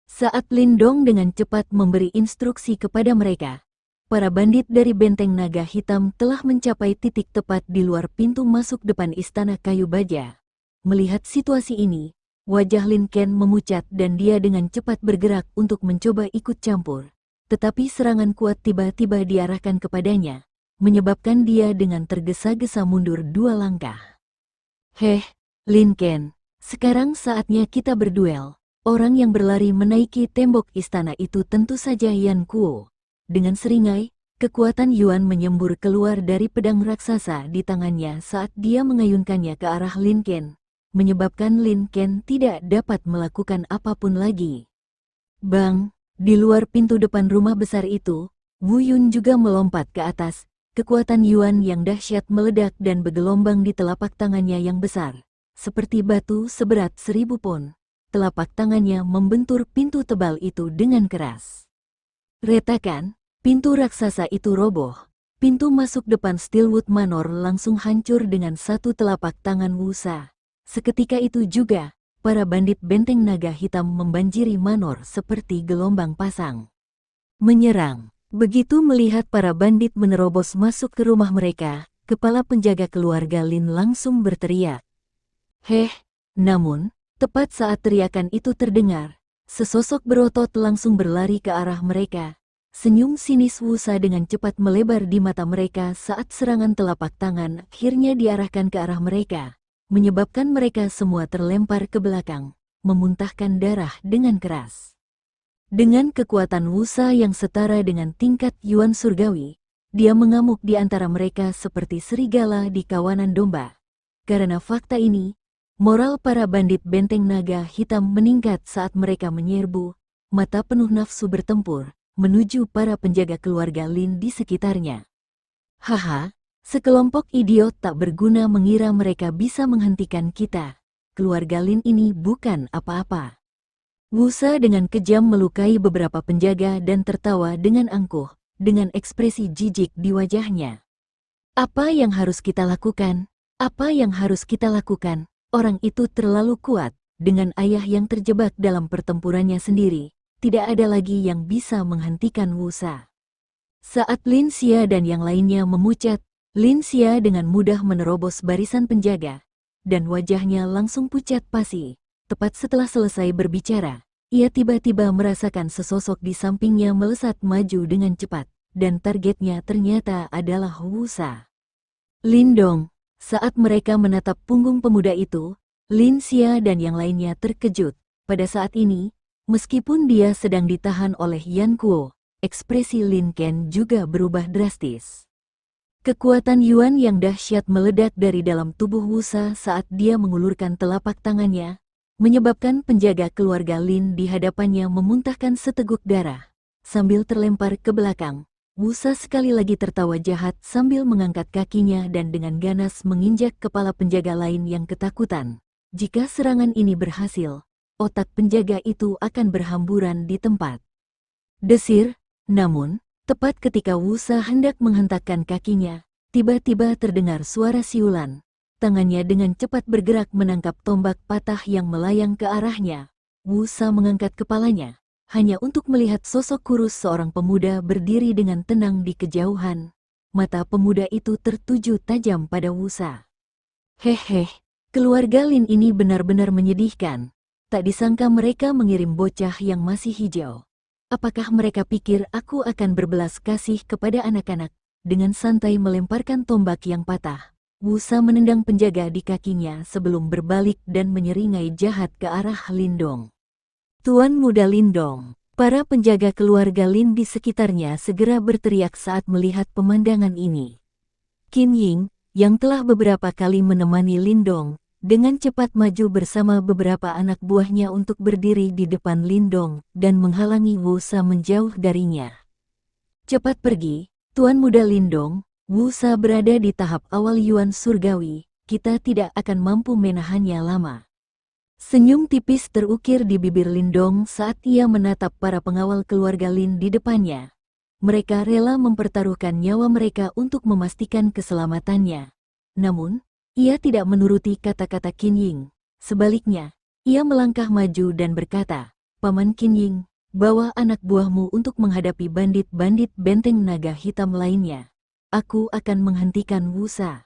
Saat Lindong dengan cepat memberi instruksi kepada mereka, para bandit dari benteng naga hitam telah mencapai titik tepat di luar pintu masuk depan istana kayu baja. Melihat situasi ini, Wajah Lin Ken memucat dan dia dengan cepat bergerak untuk mencoba ikut campur. Tetapi serangan kuat tiba-tiba diarahkan kepadanya, menyebabkan dia dengan tergesa-gesa mundur 2 langkah. Heh, Lin Ken, sekarang saatnya kita berduel. Orang yang berlari menaiki tembok istana itu tentu saja Yan Kuo. Dengan seringai, kekuatan Yuan menyembur keluar dari pedang raksasa di tangannya saat dia mengayunkannya ke arah Lin Ken, menyebabkan Lin Ken tidak dapat melakukan apapun lagi. Bang, di luar pintu depan rumah besar itu, Wu Yun juga melompat ke atas. Kekuatan Yuan yang dahsyat meledak dan bergelombang di telapak tangannya yang besar, seperti batu seberat 1000 pon. Telapak tangannya membentur pintu tebal itu dengan keras. Retakan, pintu raksasa itu roboh. Pintu masuk depan Steelwood Manor langsung hancur dengan satu telapak tangan Wusa. Seketika itu juga, para bandit benteng naga hitam membanjiri Manor seperti gelombang pasang. Menyerang. Begitu melihat para bandit menerobos masuk ke rumah mereka, kepala penjaga keluarga Lin langsung berteriak. Heh, namun, tepat saat teriakan itu terdengar, sesosok berotot langsung berlari ke arah mereka. Senyum sinis Wusa dengan cepat melebar di mata mereka saat serangan telapak tangan akhirnya diarahkan ke arah mereka, menyebabkan mereka semua terlempar ke belakang, memuntahkan darah dengan keras. Dengan kekuatan Wusa yang setara dengan tingkat Yuan surgawi, dia mengamuk di antara mereka seperti serigala di kawanan domba. Karena fakta ini, moral para bandit benteng naga hitam meningkat saat mereka menyerbu, mata penuh nafsu bertempur, menuju para penjaga keluarga Lin di sekitarnya. Haha, sekelompok idiot tak berguna mengira mereka bisa menghentikan kita. Keluarga Lin ini bukan apa-apa. Wusa dengan kejam melukai beberapa penjaga dan tertawa dengan angkuh, dengan ekspresi jijik di wajahnya. Apa yang harus kita lakukan? Apa yang harus kita lakukan? Orang itu terlalu kuat, dengan ayah yang terjebak dalam pertempurannya sendiri, tidak ada lagi yang bisa menghentikan Wusa. Saat Lin Xia dan yang lainnya memucat, Lin Xia dengan mudah menerobos barisan penjaga, dan wajahnya langsung pucat pasi. Tepat setelah selesai berbicara, ia tiba-tiba merasakan sesosok di sampingnya melesat maju dengan cepat, dan targetnya ternyata adalah Wusa. Lindong. Saat mereka menatap punggung pemuda itu, Lin Xia dan yang lainnya terkejut. Pada saat ini, meskipun dia sedang ditahan oleh Yan Kuo, ekspresi Lin Ken juga berubah drastis. Kekuatan Yuan yang dahsyat meledak dari dalam tubuh Wusa saat dia mengulurkan telapak tangannya, menyebabkan penjaga keluarga Lin di hadapannya memuntahkan seteguk darah. Sambil terlempar ke belakang, Wusa sekali lagi tertawa jahat sambil mengangkat kakinya dan dengan ganas menginjak kepala penjaga lain yang ketakutan. Jika serangan ini berhasil, otak penjaga itu akan berhamburan di tempat. Desir, namun, tepat ketika Wusa hendak menghentakkan kakinya, tiba-tiba terdengar suara siulan. Tangannya dengan cepat bergerak menangkap tombak patah yang melayang ke arahnya. Wusa mengangkat kepalanya, hanya untuk melihat sosok kurus seorang pemuda berdiri dengan tenang di kejauhan. Mata pemuda itu tertuju tajam pada Wusa. Hehe, keluarga Lin ini benar-benar menyedihkan. Tak disangka mereka mengirim bocah yang masih hijau. Apakah mereka pikir aku akan berbelas kasih kepada anak-anak? Dengan santai melemparkan tombak yang patah, Wusa menendang penjaga di kakinya sebelum berbalik dan menyeringai jahat ke arah Lindong. Tuan Muda Lindong, para penjaga keluarga Lin di sekitarnya segera berteriak saat melihat pemandangan ini. Qin Ying, yang telah beberapa kali menemani Lindong, dengan cepat maju bersama beberapa anak buahnya untuk berdiri di depan Lindong dan menghalangi Wusa menjauh darinya. Cepat pergi, Tuan Muda Lindong, Wusa berada di tahap awal Yuan surgawi, kita tidak akan mampu menahannya lama. Senyum tipis terukir di bibir Lindong saat ia menatap para pengawal keluarga Lin di depannya. Mereka rela mempertaruhkan nyawa mereka untuk memastikan keselamatannya. Namun, ia tidak menuruti kata-kata Qin Ying. Sebaliknya, ia melangkah maju dan berkata, Paman Qin Ying, bawa anak buahmu untuk menghadapi bandit-bandit benteng naga hitam lainnya. Aku akan menghentikan Wusa.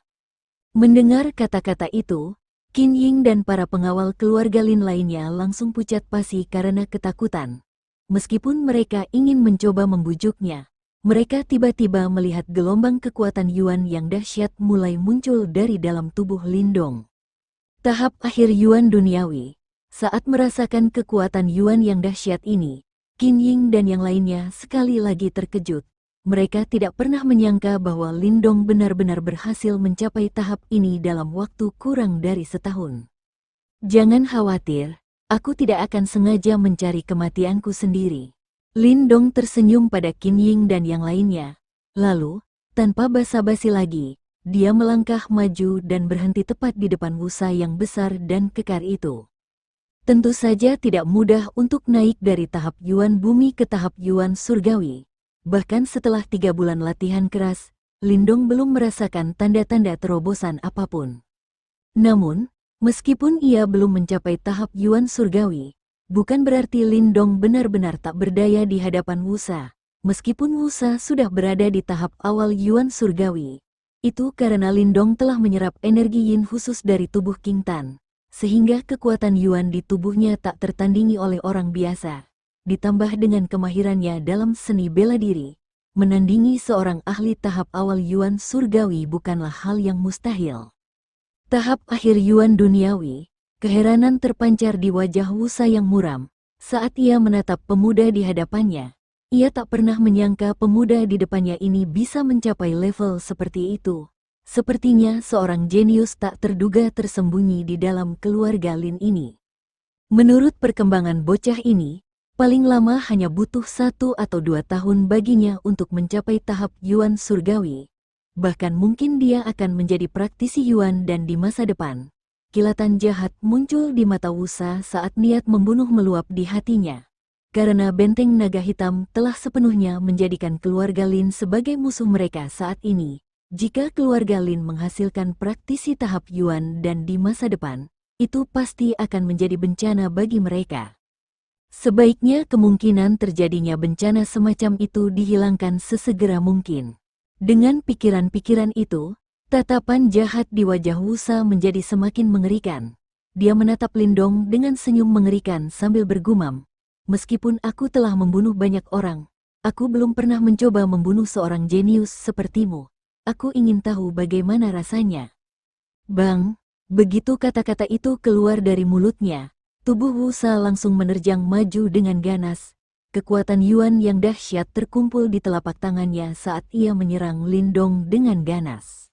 Mendengar kata-kata itu, Qin Ying dan para pengawal keluarga Lin lainnya langsung pucat pasi karena ketakutan. Meskipun mereka ingin mencoba membujuknya, mereka tiba-tiba melihat gelombang kekuatan Yuan yang dahsyat mulai muncul dari dalam tubuh Lindong. Tahap akhir Yuan duniawi. Saat merasakan kekuatan Yuan yang dahsyat ini, Qin Ying dan yang lainnya sekali lagi terkejut. Mereka tidak pernah menyangka bahwa Lindong benar-benar berhasil mencapai tahap ini dalam waktu kurang dari setahun. Jangan khawatir, aku tidak akan sengaja mencari kematianku sendiri. Lindong tersenyum pada Qin Ying dan yang lainnya. Lalu, tanpa basa-basi lagi, dia melangkah maju dan berhenti tepat di depan Wusa yang besar dan kekar itu. Tentu saja tidak mudah untuk naik dari tahap Yuan bumi ke tahap Yuan surgawi. Bahkan setelah 3 bulan latihan keras, Lindong belum merasakan tanda-tanda terobosan apapun. Namun, meskipun ia belum mencapai tahap Yuan surgawi, bukan berarti Lindong benar-benar tak berdaya di hadapan Wusa. Meskipun Wusa sudah berada di tahap awal Yuan surgawi, itu karena Lindong telah menyerap energi yin khusus dari tubuh King Tan, sehingga kekuatan Yuan di tubuhnya tak tertandingi oleh orang biasa. Ditambah dengan kemahirannya dalam seni bela diri, menandingi seorang ahli tahap awal Yuan surgawi bukanlah hal yang mustahil. Tahap akhir Yuan duniawi, keheranan terpancar di wajah Wusa yang muram saat ia menatap pemuda di hadapannya. Ia tak pernah menyangka pemuda di depannya ini bisa mencapai level seperti itu. Sepertinya seorang jenius tak terduga tersembunyi di dalam keluarga Lin ini. Menurut perkembangan bocah ini, paling lama hanya butuh 1 atau 2 tahun baginya untuk mencapai tahap Yuan surgawi. Bahkan mungkin dia akan menjadi praktisi Yuan dan di masa depan. Kilatan jahat muncul di mata Wusa saat niat membunuh meluap di hatinya. Karena benteng naga hitam telah sepenuhnya menjadikan keluarga Lin sebagai musuh mereka saat ini. Jika keluarga Lin menghasilkan praktisi tahap Yuan dan di masa depan, itu pasti akan menjadi bencana bagi mereka. Sebaiknya kemungkinan terjadinya bencana semacam itu dihilangkan sesegera mungkin. Dengan pikiran-pikiran itu, tatapan jahat di wajah Wusa menjadi semakin mengerikan. Dia menatap Lindong dengan senyum mengerikan sambil bergumam, "Meskipun aku telah membunuh banyak orang, aku belum pernah mencoba membunuh seorang jenius sepertimu. Aku ingin tahu bagaimana rasanya." Bang! Begitu kata-kata itu keluar dari mulutnya, tubuh Wusa langsung menerjang maju dengan ganas. Kekuatan Yuan yang dahsyat terkumpul di telapak tangannya saat ia menyerang Lindong dengan ganas.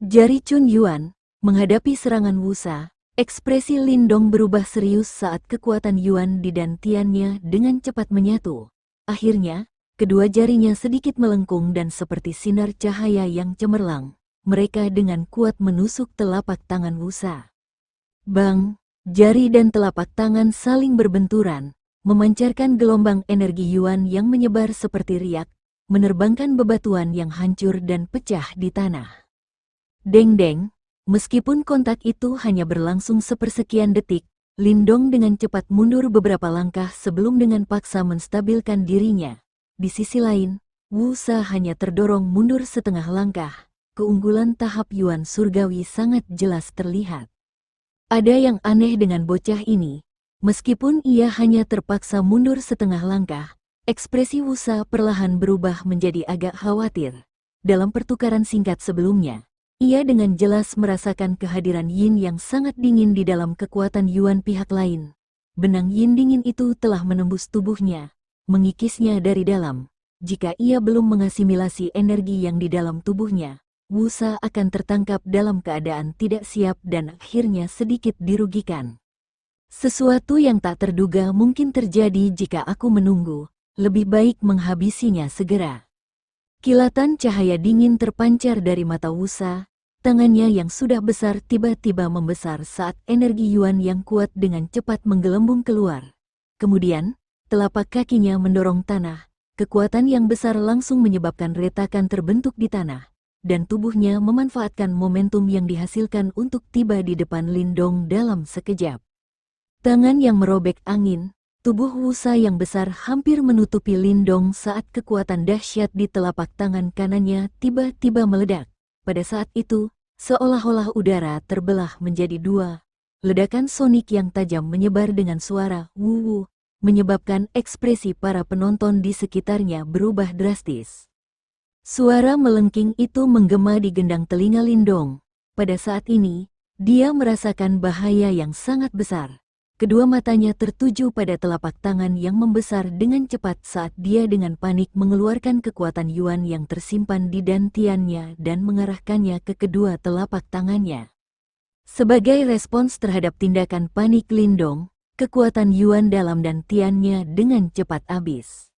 Jari Chun Yuan menghadapi serangan Wusa, ekspresi Lindong berubah serius saat kekuatan Yuan di dantiannya dengan cepat menyatu. Akhirnya, kedua jarinya sedikit melengkung dan seperti sinar cahaya yang cemerlang, mereka dengan kuat menusuk telapak tangan Wusa. Bang! Jari dan telapak tangan saling berbenturan, memancarkan gelombang energi Yuan yang menyebar seperti riak, menerbangkan bebatuan yang hancur dan pecah di tanah. Deng-deng, meskipun kontak itu hanya berlangsung sepersekian detik, Lindong dengan cepat mundur beberapa langkah sebelum dengan paksa menstabilkan dirinya. Di sisi lain, Wusa hanya terdorong mundur setengah langkah. Keunggulan tahap Yuan surgawi sangat jelas terlihat. Ada yang aneh dengan bocah ini. Meskipun ia hanya terpaksa mundur setengah langkah, ekspresi Wusa perlahan berubah menjadi agak khawatir. Dalam pertukaran singkat sebelumnya, ia dengan jelas merasakan kehadiran yin yang sangat dingin di dalam kekuatan Yuan pihak lain. Benang yin dingin itu telah menembus tubuhnya, mengikisnya dari dalam. Jika ia belum mengasimilasi energi yang di dalam tubuhnya, Wusa akan tertangkap dalam keadaan tidak siap dan akhirnya sedikit dirugikan. Sesuatu yang tak terduga mungkin terjadi jika aku menunggu, lebih baik menghabisinya segera. Kilatan cahaya dingin terpancar dari mata Wusa, tangannya yang sudah besar tiba-tiba membesar saat energi Yuan yang kuat dengan cepat menggelembung keluar. Kemudian, telapak kakinya mendorong tanah, kekuatan yang besar langsung menyebabkan retakan terbentuk di tanah. Dan tubuhnya memanfaatkan momentum yang dihasilkan untuk tiba di depan Lindong dalam sekejap. Tangan yang merobek angin, tubuh Wusa yang besar hampir menutupi Lindong saat kekuatan dahsyat di telapak tangan kanannya tiba-tiba meledak. Pada saat itu, Seolah-olah udara terbelah menjadi dua. Ledakan sonik yang tajam menyebar dengan suara wuwu, menyebabkan ekspresi para penonton di sekitarnya berubah drastis. Suara melengking itu menggema di gendang telinga Lindong. Pada saat ini, dia merasakan bahaya yang sangat besar. Kedua matanya tertuju pada telapak tangan yang membesar dengan cepat saat dia dengan panik mengeluarkan kekuatan Yuan yang tersimpan di dantiannya dan mengarahkannya ke kedua telapak tangannya. Sebagai respons terhadap tindakan panik Lindong, kekuatan Yuan dalam dantiannya dengan cepat habis.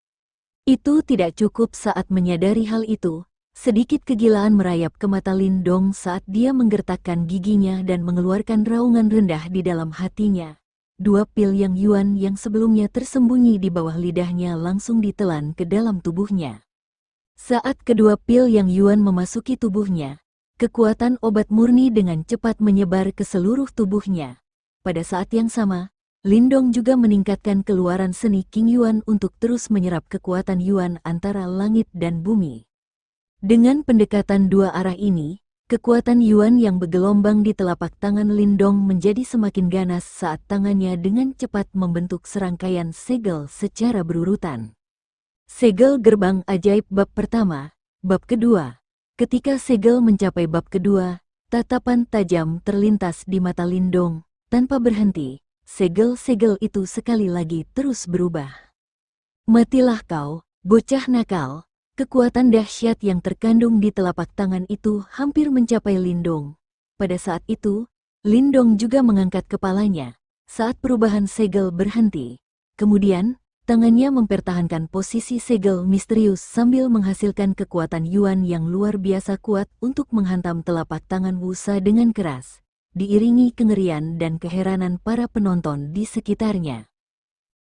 Itu tidak cukup saat menyadari hal itu. Sedikit kegilaan merayap ke mata Lindong saat dia menggertakkan giginya dan mengeluarkan raungan rendah di dalam hatinya. Dua pil yang Yuan yang sebelumnya tersembunyi di bawah lidahnya langsung ditelan ke dalam tubuhnya. Saat kedua pil yang Yuan memasuki tubuhnya, kekuatan obat murni dengan cepat menyebar ke seluruh tubuhnya. Pada saat yang sama, Lindong juga meningkatkan keluaran seni King Yuan untuk terus menyerap kekuatan Yuan antara langit dan bumi. Dengan pendekatan dua arah ini, kekuatan Yuan yang bergelombang di telapak tangan Lindong menjadi semakin ganas saat tangannya dengan cepat membentuk serangkaian segel secara berurutan. Segel gerbang ajaib bab pertama, bab kedua. Ketika segel mencapai bab kedua, tatapan tajam terlintas di mata Lindong. Tanpa berhenti, segel-segel itu sekali lagi terus berubah. Matilah kau, bocah nakal. Kekuatan dahsyat yang terkandung di telapak tangan itu hampir mencapai Lindong. Pada saat itu, Lindong juga mengangkat kepalanya. Saat perubahan segel berhenti, kemudian tangannya mempertahankan posisi segel misterius sambil menghasilkan kekuatan Yuan yang luar biasa kuat untuk menghantam telapak tangan Wusa dengan keras, diiringi kengerian dan keheranan para penonton di sekitarnya.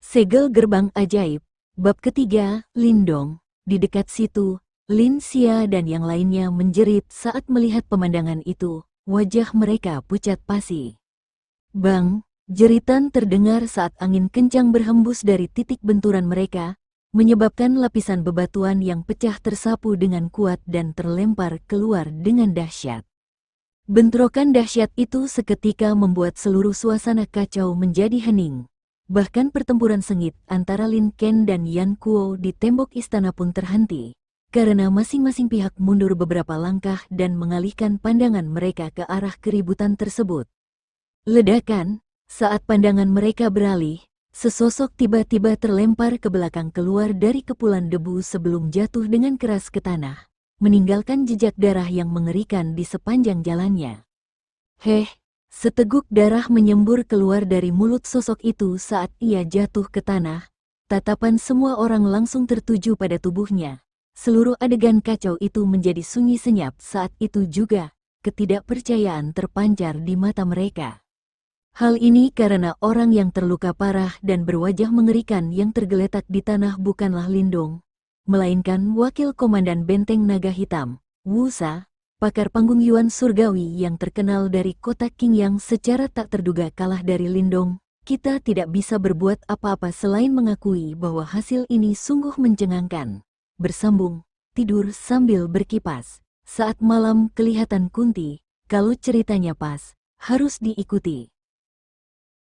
Segel gerbang ajaib, bab ketiga, Lindong. Di dekat situ, Lin Xia dan yang lainnya menjerit saat melihat pemandangan itu. Wajah mereka pucat pasi. Bang, jeritan terdengar saat angin kencang berhembus dari titik benturan mereka, menyebabkan lapisan bebatuan yang pecah tersapu dengan kuat dan terlempar keluar dengan dahsyat. Bentrokan dahsyat itu seketika membuat seluruh suasana kacau menjadi hening. Bahkan pertempuran sengit antara Lin Ken dan Yan Kuo di tembok istana pun terhenti, karena masing-masing pihak mundur beberapa langkah dan mengalihkan pandangan mereka ke arah keributan tersebut. Ledakan, saat pandangan mereka beralih, sesosok tiba-tiba terlempar ke belakang keluar dari kepulan debu sebelum jatuh dengan keras ke tanah, meninggalkan jejak darah yang mengerikan di sepanjang jalannya. Heh! Seteguk darah menyembur keluar dari mulut sosok itu saat ia jatuh ke tanah. Tatapan semua orang langsung tertuju pada tubuhnya. Seluruh adegan kacau itu menjadi sunyi senyap saat itu juga. Ketidakpercayaan terpancar di mata mereka. Hal ini karena orang yang terluka parah dan berwajah mengerikan yang tergeletak di tanah bukanlah Lindong, melainkan wakil komandan benteng naga hitam, Wusa, pakar panggung Yuan surgawi yang terkenal dari kota Qingyang secara tak terduga kalah dari Lindong. Kita tidak bisa berbuat apa-apa selain mengakui bahwa hasil ini sungguh mencengangkan. Bersambung, tidur sambil berkipas. Saat malam kelihatan Kunti, kalau ceritanya pas, harus diikuti.